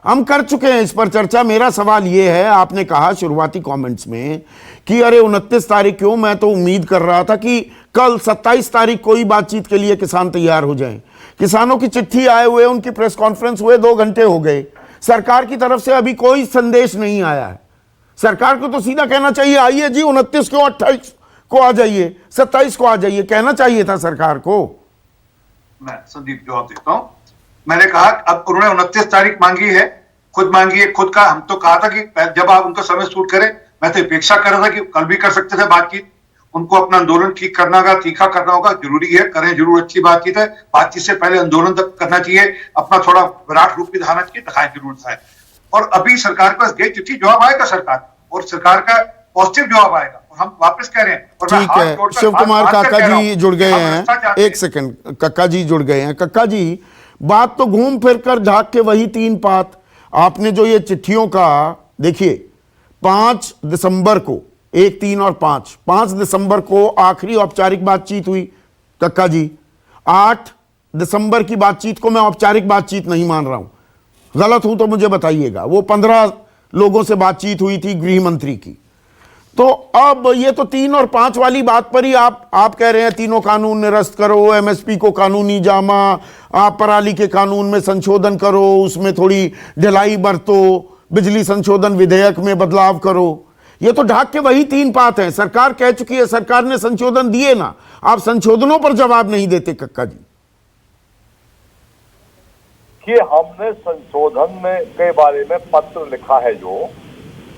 हम कर चुके हैं इस पर चर्चा। मेरा सवाल ये है, आपने कहा शुरुआती कमेंट्स में कि अरे 29 तारीख क्यों, मैं तो उम्मीद कर रहा था कि कल 27 तारीख को ही बातचीत के लिए किसान तैयार हो जाएं। किसानों की चिट्ठी आए हुए, उनकी प्रेस कॉन्फ्रेंस हुए 2 घंटे हो गए, सरकार की तरफ से अभी कोई संदेश नहीं आया है। सरकार को तो सीधा कहना चाहिए आइए जी 29 को, 28 को आ जाइए, 27 को आ जाइए, कहना चाहिए था सरकार को। मैं संदीप जवाब देता हूं। मैंने कहा अब उन्होंने 29 तारीख मांगी है, खुद मांगी है, खुद का। हम तो कहा था कि जब आप उनका समय सूट करें, मैं तो अपेक्षा कर रहा था कि कल भी कर सकते थे बातचीत। उनको अपना आंदोलन ठीक करना होगा, तीखा करना होगा, जरूरी है, करें जरूर, अच्छी बातचीत है। बातचीत से पहले आंदोलन तक करना चाहिए, अपना थोड़ा विराट रूप भी दिखाना चाहिए, दिखाएं जरूर है। और अभी सरकार के पास गई चिट्ठी, जवाब आएगा सरकार, और सरकार का पॉजिटिव जवाब आएगा, और हम वापस कह रहे हैं। ठीक है, शिव कुमार काका जी जुड़ गए हैं। एक सेकंड, कक्का जी जुड़ गए हैं। कक्का जी, बात तो घूम फिर कर ढाक के वही 3 बात। आपने जो ये चिट्ठियों का, देखिए 5 दिसंबर को, 1, 3 और 5 दिसंबर को आखिरी औपचारिक बातचीत हुई कक्का जी। 8 दिसंबर की बातचीत को मैं औपचारिक बातचीत नहीं मान रहा हूं, गलत हूं तो मुझे बताइएगा। वो 15 लोगों से बातचीत हुई थी गृह मंत्री की। तो अब ये तो 3 और 5 वाली बात पर ही आप कह रहे हैं तीनों कानून निरस्त करो, एमएसपी को कानूनी जामा, आप पराली के कानून में संशोधन करो, उसमें थोड़ी ढिलाई बरतो, बिजली संशोधन विधेयक में बदलाव करो। ये तो ढाक के वही 3 बात हैं। सरकार कह चुकी है, सरकार ने संशोधन दिए ना, आप संशोधनों पर जवाब नहीं देते कक्का जी। कि हमने संशोधन में के बारे में पत्र लिखा है, जो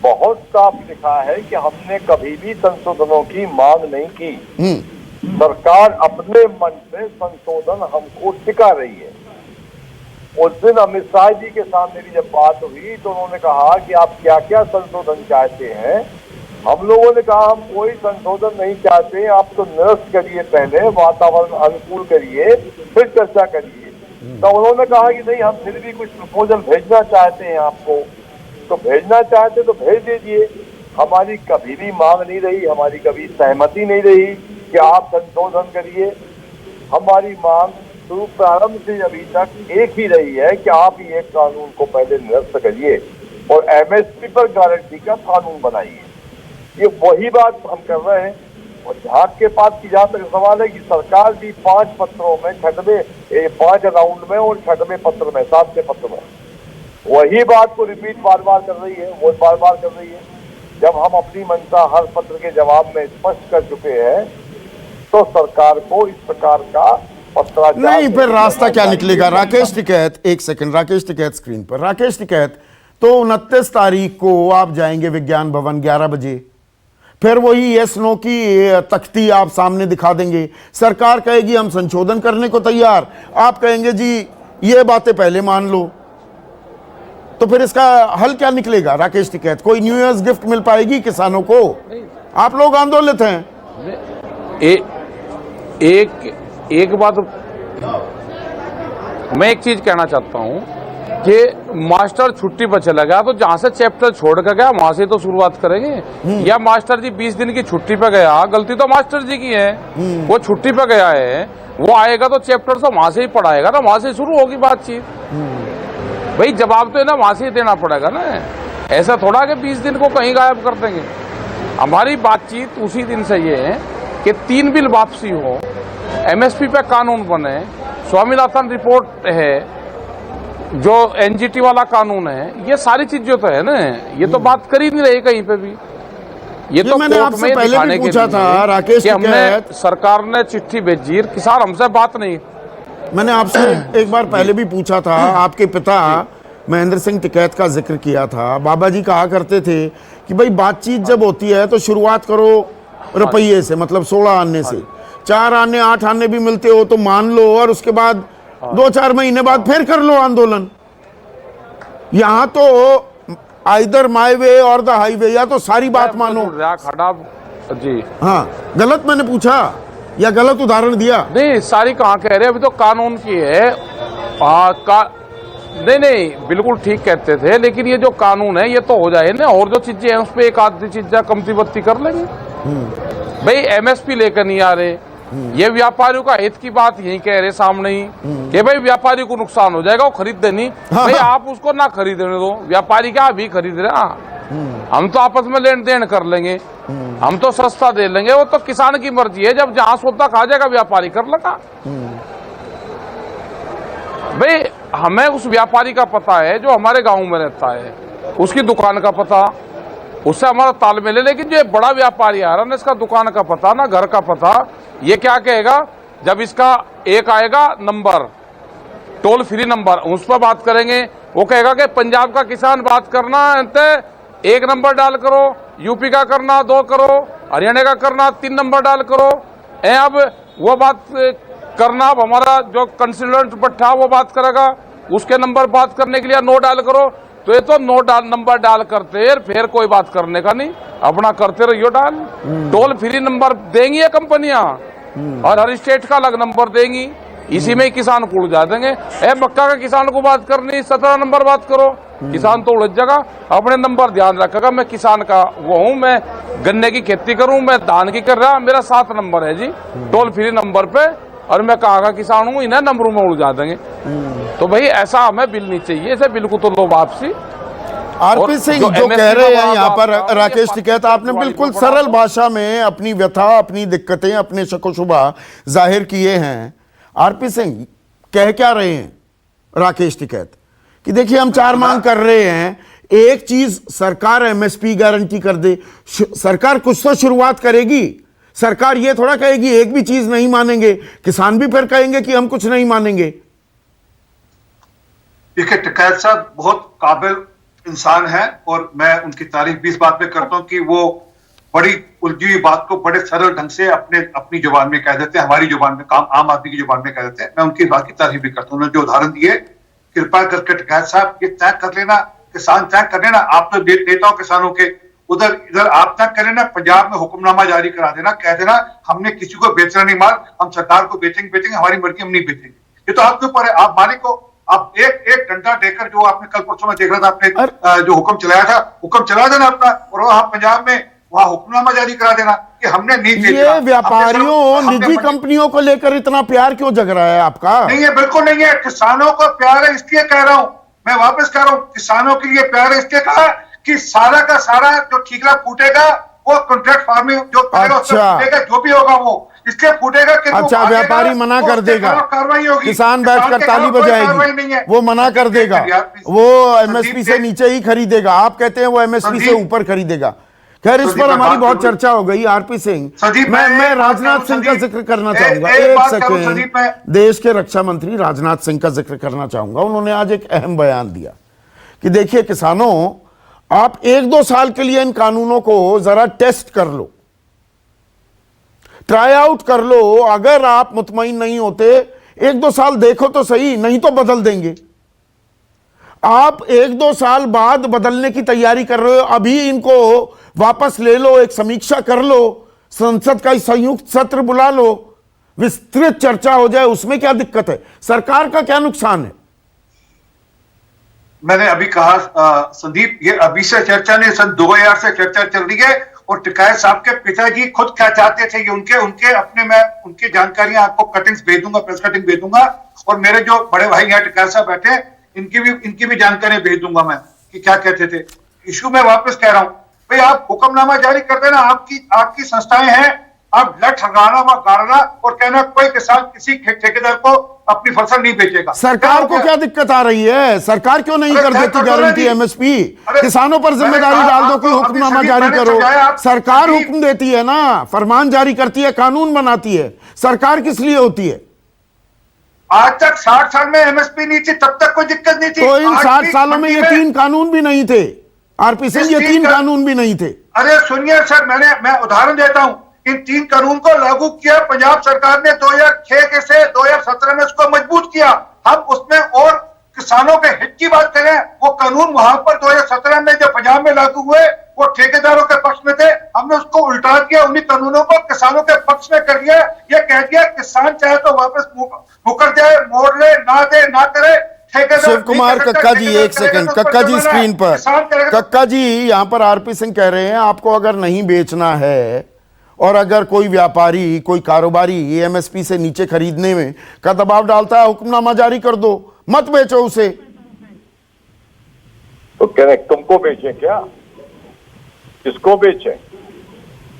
बहुत साफ लिखा है कि हमने कभी भी संशोधनों की मांग नहीं की। सरकार अपने मन से संशोधन हमको टिका रही है। उस दिन अमित शाह जी के सामने भी जब बात हुई तो उन्होंने कहा कि आप क्या क्या संशोधन चाहते हैं। हम लोगों ने कहा हम कोई संशोधन नहीं चाहते, आप तो निरस्त करिए, पहले वातावरण अनुकूल करिए, फिर चर्चा करिए। तो उन्होंने कहा कि नहीं, हम फिर भी कुछ प्रपोजल भेजना चाहते हैं आपको। तो भेजना चाहते तो भेज दीजिए। हमारी कभी भी मांग नहीं रही, हमारी कभी सहमति नहीं रही कि आप संशोधन करिए। हमारी मांग शुरू प्रारंभ से अभी तक एक ही रही है कि आप ये कानून को पहले निरस्त करिए और एमएसपी पर गारंटी का कानून बनाइए। ये वही बात हम कर रहे हैं। और झाक के पास की जहां तक सवाल है कि सरकार भी 5 पत्रों में 5 राउंड में और 6वें पत्र में 7वें पत्र में वही बात को रिपीट बार बार कर रही है, वो बार बार कर रही है। जब हम अपनी मंशा हर पत्र के जवाब में स्पष्ट कर चुके हैं तो सरकार को इस प्रकार का पत्राचार नहीं, फिर रास्ता क्या निकलेगा? राकेश टिकैत, एक सेकंड, राकेश टिकैत स्क्रीन पर। राकेश टिकैत, तो 29 तारीख को आप जाएंगे विज्ञान भवन 11 बजे, फिर वही यस नो की तख्ती आप सामने दिखा देंगे। सरकार कहेगी हम संशोधन करने को तैयार, आप कहेंगे जी ये बातें पहले मान लो। तो फिर इसका हल क्या निकलेगा? राकेश टिकैत, कोई न्यू ईयर्स गिफ्ट मिल पाएगी किसानों को? आप लोग आंदोलित हैं। एक बात मैं एक चीज कहना चाहता हूं कि मास्टर छुट्टी पर चला गया तो जहां से चैप्टर छोड़ कर गया वहां से तो शुरुआत करेंगे। या मास्टर जी 20 दिन की छुट्टी पे गया, गलती तो मास्टर जी की है, वो छुट्टी पे गया है, वो आएगा तो चैप्टर तो वहां से ही पढ़ाएगा ना, वहां से शुरू होगी बातचीत। भाई जवाब तो है ना वहां से ही देना पड़ेगा ना, ऐसा थोड़ा कि 20 दिन को कहीं गायब कर देंगे। हमारी बातचीत उसी दिन से ये है कि 3 बिल वापसी हो, एमएसपी पे कानून बने, स्वामीनाथन रिपोर्ट है, जो एनजीटी वाला कानून है, ये सारी चीजें तो है ना, ये तो बात कर ही नहीं रही कहीं पे भी। ये तो मैंने आपसे पहले भी पूछा था राकेश टिकैत, सरकार ने चिट्ठी भेजी, किसान हमसे बात नहीं। मैंने आपसे एक बार पहले भी पूछा था, आपके पिता महेंद्र सिंह टिकैत का जिक्र किया था। बाबा जी कहा करते थे कि भाई बातचीत जब होती है तो शुरुआत करो रुपये से, मतलब 16 आने से, 4 आने 8 आने भी मिलते हो तो मान लो, और उसके बाद 2-4 महीने बाद फिर कर लो आंदोलन। यहां तो आइदर माय वे और द हाईवे, या तो सारी बात मानो। जी हाँ, गलत मैंने पूछा या गलत उदाहरण दिया? नहीं, सारी कहाँ कह रहे, अभी तो कानून की है। नहीं बिल्कुल ठीक कहते थे, लेकिन ये जो कानून है ये तो हो जाए ना, और जो चीजें हैं उस पर एक आधी चीज कमती बत्ती कर लेंगे। भाई एमएसपी लेकर नहीं आ रहे, ये व्यापारियों का हित की बात यही कह रहे सामने ही कि भाई व्यापारी को नुकसान हो जाएगा, वो खरीदते नहीं। भाई आप उसको ना खरीदने दो, व्यापारी क्या अभी खरीद रहे, हम तो आपस में लेन देन कर लेंगे, हम तो सस्ता दे लेंगे, वो तो किसान की मर्जी है, जब जहां सौदा खा जाएगा व्यापारी कर लगा। भाई हमें उस व्यापारी का पता है जो हमारे गांव में रहता है, उसकी दुकान का पता, उससे हमारा तालमेल है। लेकिन जो बड़ा व्यापारी आ रहा ना, इसका दुकान का पता ना घर का पता, ये क्या कहेगा जब इसका एक आएगा नंबर, टोल फ्री नंबर, उस पर बात करेंगे, वो कहेगा कि पंजाब का किसान बात करना है 1 नंबर डाल करो, यूपी का करना 2 करो, हरियाणा का करना 3 नंबर डाल करो। अब वो बात करना, अब हमारा जो कंसल्टेंट बैठा वो बात करेगा, उसके नंबर बात करने के लिए 9 डाल करो। तो ये तो 9 नंबर डाल करते फिर कोई बात करने का नहीं, अपना करते रहियो डाल। टोल फ्री नंबर देंगी ये कंपनियां और हर स्टेट का अलग नंबर देंगी, इसी में ही किसान को उलझा देंगे। मक्का का किसान को बात करनी 17 नंबर बात करो, किसान तो उलझ जाएगा। अपने नंबर ध्यान रखेगा, मैं किसान का वो हूं, मैं गन्ने की खेती करूं, मैं धान की कर रहा, मेरा 7 नंबर है जी टोल फ्री नंबर पे, और मैं कहाँ का किसान हूं, इन्हें नंबरों में उलझा देंगे। तो भाई ऐसा हमें बिल नहीं चाहिए, ऐसे बिल को तो लो वापसी। आरपी सिंह जो कह रहे हैं यहाँ पर राकेश टिकैत, आपने बिल्कुल सरल भाषा में अपनी व्यथा, अपनी दिक्कतें, अपने शको शुबा जाहिर किए हैं। आरपी सिंह कह क्या रहे हैं राकेश टिकैत कि देखिए हम 4 मांग कर रहे हैं, एक चीज सरकार एमएसपी गारंटी कर दे, सरकार कुछ तो शुरुआत करेगी। सरकार ये थोड़ा कहेगी एक भी चीज नहीं मानेंगे, किसान भी फिर कहेंगे कि हम कुछ नहीं मानेंगे। देखिए टिकैत साहब बहुत काबिल इंसान है और मैं उनकी तारीफ भी इस बात पे करता हूं कि वो बड़ी उलझी हुई बात को बड़े सरल ढंग से अपनी जुबान में कह देते हैं, हमारी जुबान में, आम आदमी की जुबान में कह देते हैं। मैं उनकी बात की तारीफ भी करता हूँ। उन्होंने जो उदाहरण दिए, कृपा करके टिकैत साहब ये तय कर लेना, किसान तय कर लेना, आप तो नेता हो किसानों के, उधर इधर आप तय कर लेना, पंजाब में हुक्मनामा जारी करा देना, कह देना हमने किसी को बेचना नहीं माल, हम सरकार को बेचेंगे, हमारी मर्जी हम नहीं बेचेंगे। ये तो आपके ऊपर है, आप मालिक हो। आप एक डंडा देकर, जो आपने कल परसों में देख रहा था, आपने जो हुक्म चलाया था, हुक्म चला देना अपना, और वहां पंजाब में वहां हुक्मनामा जारी करा देना कि हमने नहीं बेचा। ये व्यापारियों, निजी कंपनियों को लेकर इतना प्यार क्यों जग रहा है आपका? नहीं है, बिल्कुल नहीं है। किसानों को प्यार है इसलिए कह रहा हूं, मैं वापस कह रहा हूं, किसानों के लिए प्यार है इसलिए कहा कि सारा का सारा जो ठीकरा फूटेगा वो कॉन्ट्रैक्ट फार्मिंग जो फूटेगा, जो भी होगा वो इसलिए फूटेगा कि अच्छा, व्यापारी मना कर देगा, कार्रवाई होगी, किसान बैठकर ताली बजाएगी, वो मना कर देगा, वो एमएसपी से नीचे ही खरीदेगा। आप कहते हैं वो एमएसपी से ऊपर खरीदेगा। खैर, इस पर हमारी बहुत चर्चा हो गई। आरपी सिंह, मैं राजनाथ सिंह का जिक्र करना चाहूंगा, एक सेकेंड। देश के रक्षा मंत्री राजनाथ सिंह का जिक्र करना चाहूंगा। उन्होंने आज एक अहम बयान दिया कि देखिए किसानों, आप 1-2 साल के लिए इन कानूनों को जरा टेस्ट कर लो, ट्राई आउट कर लो। अगर आप मुतमईन नहीं होते, 1-2 साल देखो तो सही, नहीं तो बदल देंगे। आप 1-2 साल बाद बदलने की तैयारी कर रहे हो, अभी इनको वापस ले लो, एक समीक्षा कर लो, संसद का संयुक्त सत्र बुला लो, विस्तृत चर्चा हो जाए, उसमें क्या दिक्कत है? सरकार का क्या नुकसान है? मैंने अभी कहा संदीप, ये अभी से चर्चा नहीं, सन 2000 से चर्चा चल रही है। और टिकैत साहब के पिताजी खुद क्या चाहते थे, ये उनके अपने, मैं उनकी जानकारियां आपको कटिंग्स भेज दूंगा, प्रेस कटिंग भेज दूंगा, और मेरे जो बड़े भाई यहाँ टिकैत साहब बैठे, इनकी भी जानकारियां भेज दूंगा मैं कि क्या कहते थे। इशू में वापस कह रहा हूं भाई, आप हुक्मनामा जारी कर देना, आपकी संस्थाएं हैं, आप लठ हगाना व गाड़ना और कहना कोई किसान किसी ठेकेदार को अपनी फसल नहीं बेचेगा। सरकार को क्या दिक्कत आ रही है? सरकार क्यों नहीं कर देती गारंटी एमएसपी? किसानों पर जिम्मेदारी डाल दो कि हुक्मनामा जारी करो। सरकार हुक्म देती है ना, फरमान जारी करती है, कानून बनाती है। सरकार किस लिए होती है? आज तक 60 साल में एमएसपी नहीं थी, तब तक कोई दिक्कत नहीं थी। तो इन 60 सालों में ये 3 कानून भी नहीं थे आरपी सिंह, ये 3 कानून भी नहीं थे। अरे सुनिए सर, मैं उदाहरण देता हूं। इन 3 कानून को लागू किया पंजाब सरकार ने 2006 से 2017 में उसको मजबूत किया। हम उसमें और किसानों के हित की बात करें, वो कानून वहां पर 2017 में जो पंजाब में लागू हुए वो ठेकेदारों के पक्ष में थे, हमने उसको उल्टा दिया, उन्हीं कानूनों को किसानों के पक्ष में कर दिया। ये कह दिया किसान चाहे तो वापस मुकर जाए, मोड़ ले, ना दे ना करे। शिव कुमार कक्का जी, एक सेकंड, कक्का जी स्क्रीन पर। कक्का जी, यहां पर आरपी सिंह कह रहे हैं आपको अगर नहीं बेचना है और अगर कोई व्यापारी, कोई कारोबारी एमएसपी से नीचे खरीदने में का दबाव डालता है, हुक्मनामा जारी कर दो, मत बेचो उसे। तो कह रहे तुमको बेचें क्या? किसको बेचें?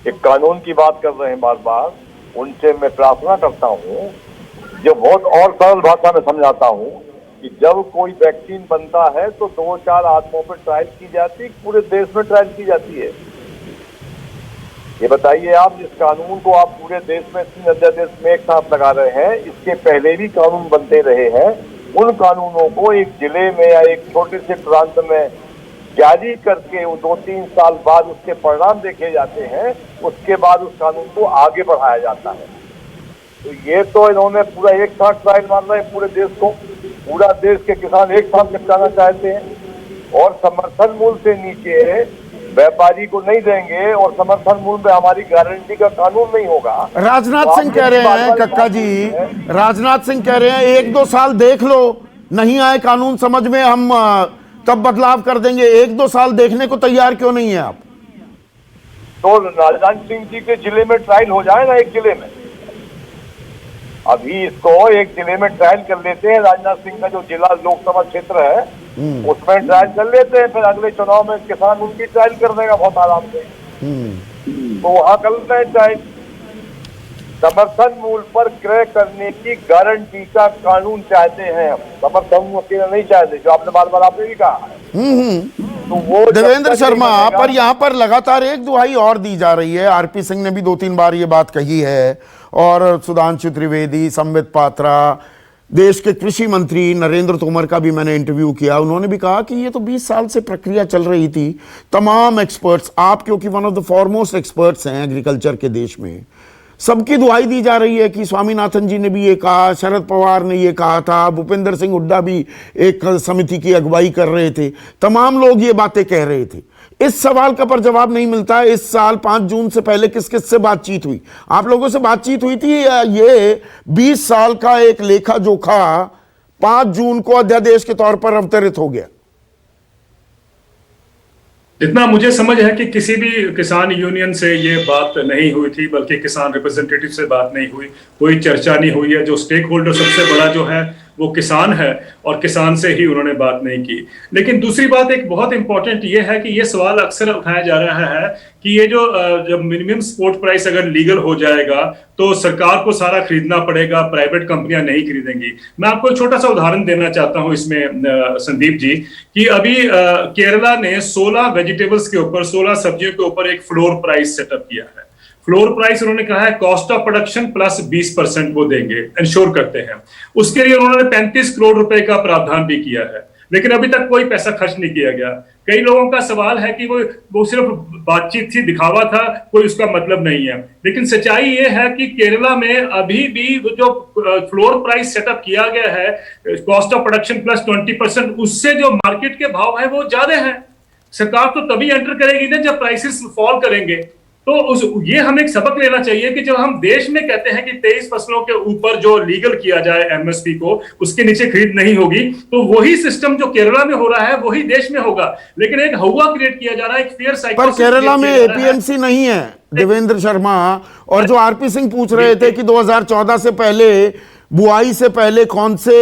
एक कानून की बात कर रहे हैं बार बार। उनसे मैं प्रार्थना करता हूं, जो बहुत और सरल भाषा में समझाता हूं कि जब कोई वैक्सीन बनता है तो 2-4 आदमों पर ट्रायल की जाती है, पूरे देश में ट्रायल की जाती है। ये बताइए आप, जिस कानून को आप पूरे देश में 3 अध्यादेश में एक साथ लगा रहे हैं, इसके पहले भी कानून बनते रहे हैं। उन कानूनों को एक जिले में या एक छोटे से प्रांत में जारी करके वो 2-3 साल बाद उसके परिणाम देखे जाते हैं, उसके बाद उस कानून को आगे बढ़ाया जाता है। तो ये तो इन्होंने पूरा एक साथ ट्रायल मारना है पूरे देश को, पूरा देश के किसान एक साथ निपटाना चाहते हैं और समर्थन मूल्य से नीचे व्यापारी को नहीं देंगे और समर्थन मूल्य में हमारी गारंटी का कानून नहीं होगा। राजनाथ सिंह कह रहे हैं, कक्का जी, राजनाथ सिंह कह रहे हैं 1-2 साल देख लो, नहीं आए कानून समझ में, हम तब बदलाव कर देंगे। 1-2 साल देखने को तैयार क्यों नहीं है आप? तो राजनाथ सिंह जी के जिले में ट्रायल हो जाए ना, एक जिले में। अभी इसको एक जिले में ट्रायल कर लेते हैं, राजनाथ सिंह का जो जिला लोकसभा क्षेत्र है उसमें ट्रायल कर लेते हैं, फिर अगले चुनाव में किसान उनकी ट्रायल कर देगा बहुत आराम से। तो वहां कर लेते हैं ट्रायल। समर्थन मूल्य पर क्रय करने की गारंटी का कानून चाहते हैं हम, समर्थन मूल्य नहीं चाहते, जो आपने बार बार आपने भी कहा है। तो वो देवेंद्र शर्मा, पर यहाँ पर लगातार एक दुहाई और दी जा रही है। आरपी सिंह ने भी 2-3 बार ये बात कही है और सुधांशु त्रिवेदी, संबित पात्रा, देश के कृषि मंत्री नरेंद्र तोमर का भी मैंने इंटरव्यू किया, उन्होंने भी कहा कि ये तो 20 साल से प्रक्रिया चल रही थी। तमाम एक्सपर्ट्स, आप क्योंकि one of the foremost experts हैं एग्रीकल्चर के देश में, सबकी दुहाई दी जा रही है कि स्वामीनाथन जी ने भी ये कहा, शरद पवार ने ये कहा था, भूपेंद्र सिंह हुड्डा भी एक समिति की अगुवाई कर रहे थे, तमाम लोग ये बातें कह रहे थे। इस सवाल का पर जवाब नहीं मिलता है। इस साल 5 जून से पहले किस किस से बातचीत हुई? आप लोगों से बातचीत हुई थी? ये 20 साल का एक लेखा जोखा 5 जून को अध्यादेश के तौर पर अवतरित हो गया। जितना मुझे समझ है कि किसी भी किसान यूनियन से ये बात नहीं हुई थी, बल्कि किसान रिप्रेजेंटेटिव से बात नहीं हुई, कोई चर्चा नहीं हुई है। जो स्टेक होल्डर सबसे बड़ा जो है वो किसान है और किसान से ही उन्होंने बात नहीं की। लेकिन दूसरी बात एक बहुत इंपॉर्टेंट ये है कि ये सवाल अक्सर उठाया जा रहा है कि ये जो मिनिमम सपोर्ट प्राइस अगर लीगल हो जाएगा तो सरकार को सारा खरीदना पड़ेगा, प्राइवेट कंपनियां नहीं खरीदेंगी। मैं आपको एक छोटा सा उदाहरण देना चाहता हूं इसमें संदीप जी, कि अभी केरला ने 16 वेजिटेबल्स के ऊपर, 16 सब्जियों के ऊपर एक फ्लोर प्राइस सेटअप किया है। फ्लोर प्राइस उन्होंने कहा है कॉस्ट ऑफ प्रोडक्शन प्लस 20% वो देंगे, इंश्योर करते हैं। उसके लिए उन्होंने 35 करोड़ रुपए का प्रावधान भी किया है, लेकिन अभी तक कोई पैसा खर्च नहीं किया गया। कई लोगों का सवाल है कि वो सिर्फ बातचीत थी, दिखावा था, कोई उसका मतलब नहीं है। लेकिन सच्चाई ये है कि केरला में अभी भी जो फ्लोर प्राइस सेटअप किया गया है, कॉस्ट ऑफ प्रोडक्शन प्लस 20%, उससे जो मार्केट के भाव है वो ज्यादा है। सरकार तो तभी एंटर करेगी ना जब प्राइसेस फॉल करेंगे। तो ये हमें एक सबक लेना चाहिए कि जब हम देश में कहते हैं कि 23 फसलों के ऊपर जो लीगल किया जाए एमएसपी को, उसके नीचे खरीद नहीं होगी, तो वही सिस्टम जो केरला में हो रहा है वही देश में होगा। लेकिन एक हवा क्रिएट किया जा रहा है, एक फेयर साइकिल। पर केरला में एपीएमसी नहीं है देवेंद्र शर्मा। और जो आरपी सिंह पूछ रहे थे कि 2014 से पहले, बुआई से पहले कौन से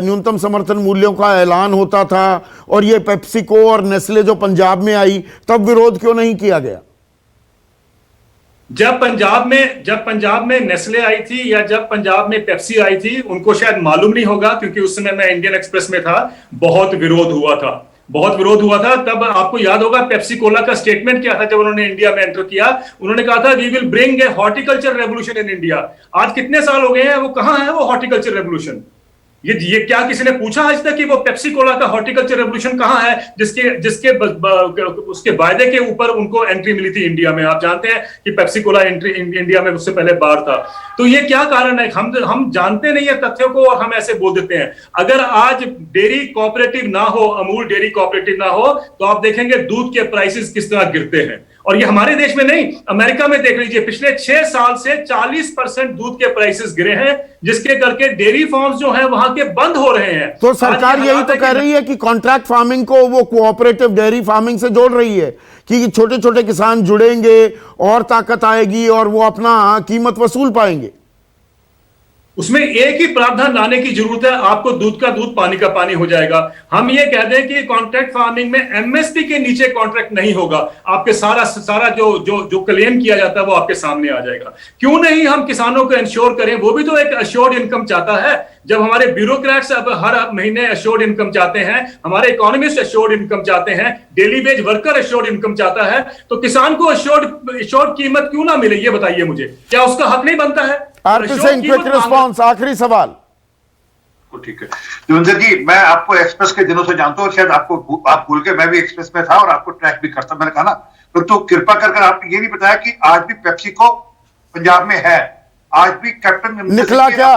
न्यूनतम समर्थन मूल्यों का ऐलान होता था, और ये पेप्सिको और नेस्ले जो पंजाब में आई, तब विरोध क्यों नहीं किया गया? जब पंजाब में नेस्ले आई थी या जब पंजाब में पेप्सी आई थी, उनको शायद मालूम नहीं होगा, क्योंकि उस समय मैं इंडियन एक्सप्रेस में था। बहुत विरोध हुआ था। तब आपको याद होगा पेप्सी कोला का स्टेटमेंट क्या था जब उन्होंने इंडिया में एंटर किया। उन्होंने कहा था we will bring a horticulture revolution in India. आज कितने साल हो गए हैं, वो कहां है वो हॉर्टिकल्चर रेवोल्यूशन? ये क्या किसी ने पूछा आज तक कि वो पेप्सी कोला का हॉर्टिकल्चर रेवोल्यूशन कहां है, जिसके उसके वायदे के ऊपर उनको एंट्री मिली थी इंडिया में? आप जानते हैं कि पेप्सी कोला एंट्री इंडिया में उससे पहले बाहर था। तो ये क्या कारण है? हम जानते नहीं है तथ्यों को और हम ऐसे बोल देते हैं। अगर आज डेयरी कोऑपरेटिव ना हो, अमूल डेयरी कोऑपरेटिव ना हो, तो आप देखेंगे दूध के प्राइसेस किस तरह गिरते हैं। और ये हमारे देश में नहीं, अमेरिका में देख लीजिए, पिछले 6 साल से 40% दूध के प्राइसेस गिरे हैं, जिसके करके डेयरी फार्म्स जो हैं वहां के बंद हो रहे हैं। तो सरकार यही तो कह रही है कि कॉन्ट्रैक्ट फार्मिंग को वो कोऑपरेटिव डेयरी फार्मिंग से जोड़ रही है कि छोटे छोटे किसान जुड़ेंगे और ताकत आएगी और वो अपना कीमत वसूल पाएंगे। उसमें एक ही प्रावधान लाने की जरूरत है, आपको दूध का दूध, पानी का पानी हो जाएगा। हम ये कह दें कि कॉन्ट्रैक्ट फार्मिंग में एमएसपी के नीचे कॉन्ट्रैक्ट नहीं होगा, आपके सारा जो क्लेम किया जाता है वो आपके सामने आ जाएगा। क्यों नहीं हम किसानों को इंश्योर करें? वो भी तो एक अश्योर्ड इनकम चाहता है। जब हमारे ब्यूरोक्रेट्स अब हर महीने अश्योर्ड इनकम चाहते हैं, हमारे इकोनॉमिस्ट अश्योर्ड इनकम चाहते हैं, daily veg worker assured income चाहता है, तो किसान को अश्योर्ड कीमत क्यों ना मिले? ये बताइए मुझे, क्या उसका हक नहीं बनता है? आरपी सिंह, क्विक रिस्पांस, आखिरी सवाल। ठीक है देवेंद्र जी, मैं आपको एक्सप्रेस के दिनों से जानता हूँ, शायद आप भूल के, मैं भी एक्सप्रेस में था और आपको ट्रैक भी करता, मैंने कहा ना। तो कृपा कर आपने ये नहीं बताया कि आज भी पेप्सिको पंजाब में है, आज भी कैप्टन निकला क्या?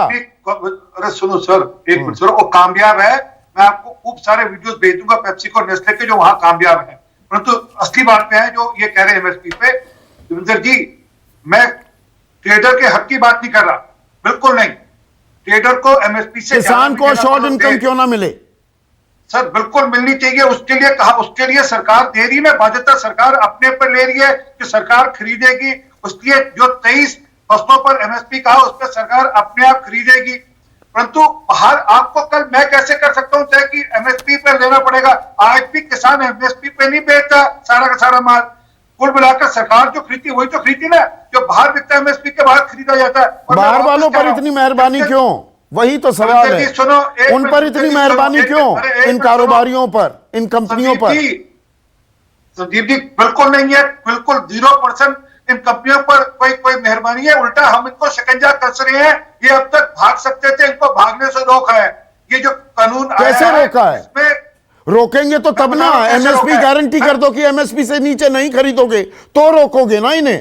अरे सुनो सर, एक मिनट सर, वो कामयाब है। मैं आपको खूब सारे वीडियोस भेज दूंगा पेप्सिको और नेस्ले के जो वहां कामयाब है। परंतु असली बात पे है जो ये कह रहे हैं एमएसपी पे, देवेंद्र जी, मैं ट्रेडर के हक की बात नहीं कर रहा, बिल्कुल नहीं। ट्रेडर को एमएसपी से किसान को शॉर्ट इनकम क्यों ना मिले? सर बिल्कुल मिलनी चाहिए। उसके लिए कहा, उसके लिए सरकार दे रही है, बाध्यता सरकार अपने पर ले रही है कि सरकार खरीदेगी। उसके लिए जो 23 फसलों पर एमएसपी कहा, उस पर सरकार अपने आप खरीदेगी। परंतु बाहर आपको कल मैं कैसे कर सकता हूं तय कि एमएसपी पर लेना पड़ेगा? आज भी किसान एमएसपी पे नहीं बेचता सारा का सारा माल। कुल मिलाकर सरकार जो खरीदती वही तो खरीदती ना, जो बाहर बिकता है एमएसपी के बाहर खरीदा जाता है। बाहर वालों पर इतनी मेहरबानी क्यों? वही तो सवाल है, उन पर इतनी मेहरबानी क्यों? इन कारोबारियों पर, इन कंपनियों पर। संदीप जी बिल्कुल नहीं है, बिल्कुल 0% इन कंपनियों पर कोई मेहरबानी है? उल्टा हम इनको शिकंजा कस रहे हैं। ये अब तक भाग सकते थे, इनको भागने से रोका है। ये जो कानून कैसे रोका है? इसमें रोकेंगे तो तब ना, एमएसपी गारंटी कर दो कि एमएसपी से नीचे नहीं खरीदोगे तो रोकोगे ना इन्हें।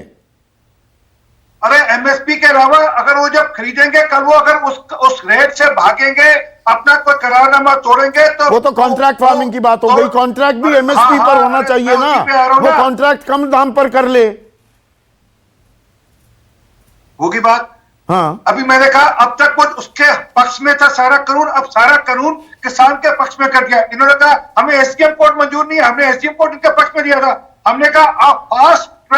अरे एमएसपी के अलावा अगर वो जब खरीदेंगे कल, वो अगर उस रेट से भागेंगे, अपना कोई करारनामा तोड़ेंगे तो वो तो कॉन्ट्रैक्ट फार्मिंग की बात हो गई। कॉन्ट्रैक्ट भी एमएसपी पर होना चाहिए ना, वो कॉन्ट्रैक्ट कम दाम पर कर ले, होगी बात। हाँ, अभी मैंने कहा अब तक वो उसके पक्ष में था सारा कानून, अब सारा कानून किसान के पक्ष में कर दिया। इन्होंने कहा हमें एसडीएम कोर्ट मंजूर नहीं है, हमने एसडीएम कोर्ट इनके पक्ष में दिया था। हमने कहा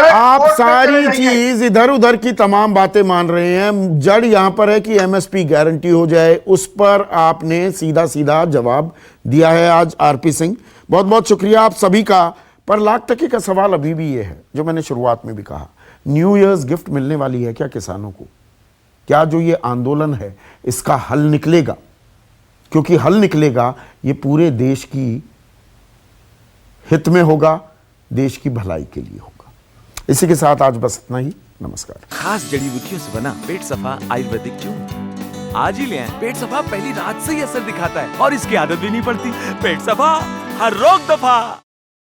आप सारी चीज इधर उधर की तमाम बातें मान रहे हैं। जड़ यहां पर है कि एमएसपी गारंटी हो जाए, उस पर आपने सीधा सीधा जवाब दिया है आज आरपी सिंह। बहुत बहुत शुक्रिया आप सभी का। पर लाख टके का सवाल अभी भी ये है जो मैंने शुरुआत में भी कहा, न्यू ईयर्स गिफ्ट मिलने वाली है क्या किसानों को? क्या जो ये आंदोलन है इसका हल निकलेगा? क्योंकि हल निकलेगा ये पूरे देश की हित में होगा, देश की भलाई के लिए होगा। इसी के साथ आज बस इतना ही। नमस्कार। खास जड़ी बूटियों से बना पेट सफा आयुर्वेदिक चूर्ण आज ही ले आएं। पेट सफा पहली रात से ही असर दिखाता है और इसकी आदत भी नहीं पड़ती। पेट सफा हर रोग दफा।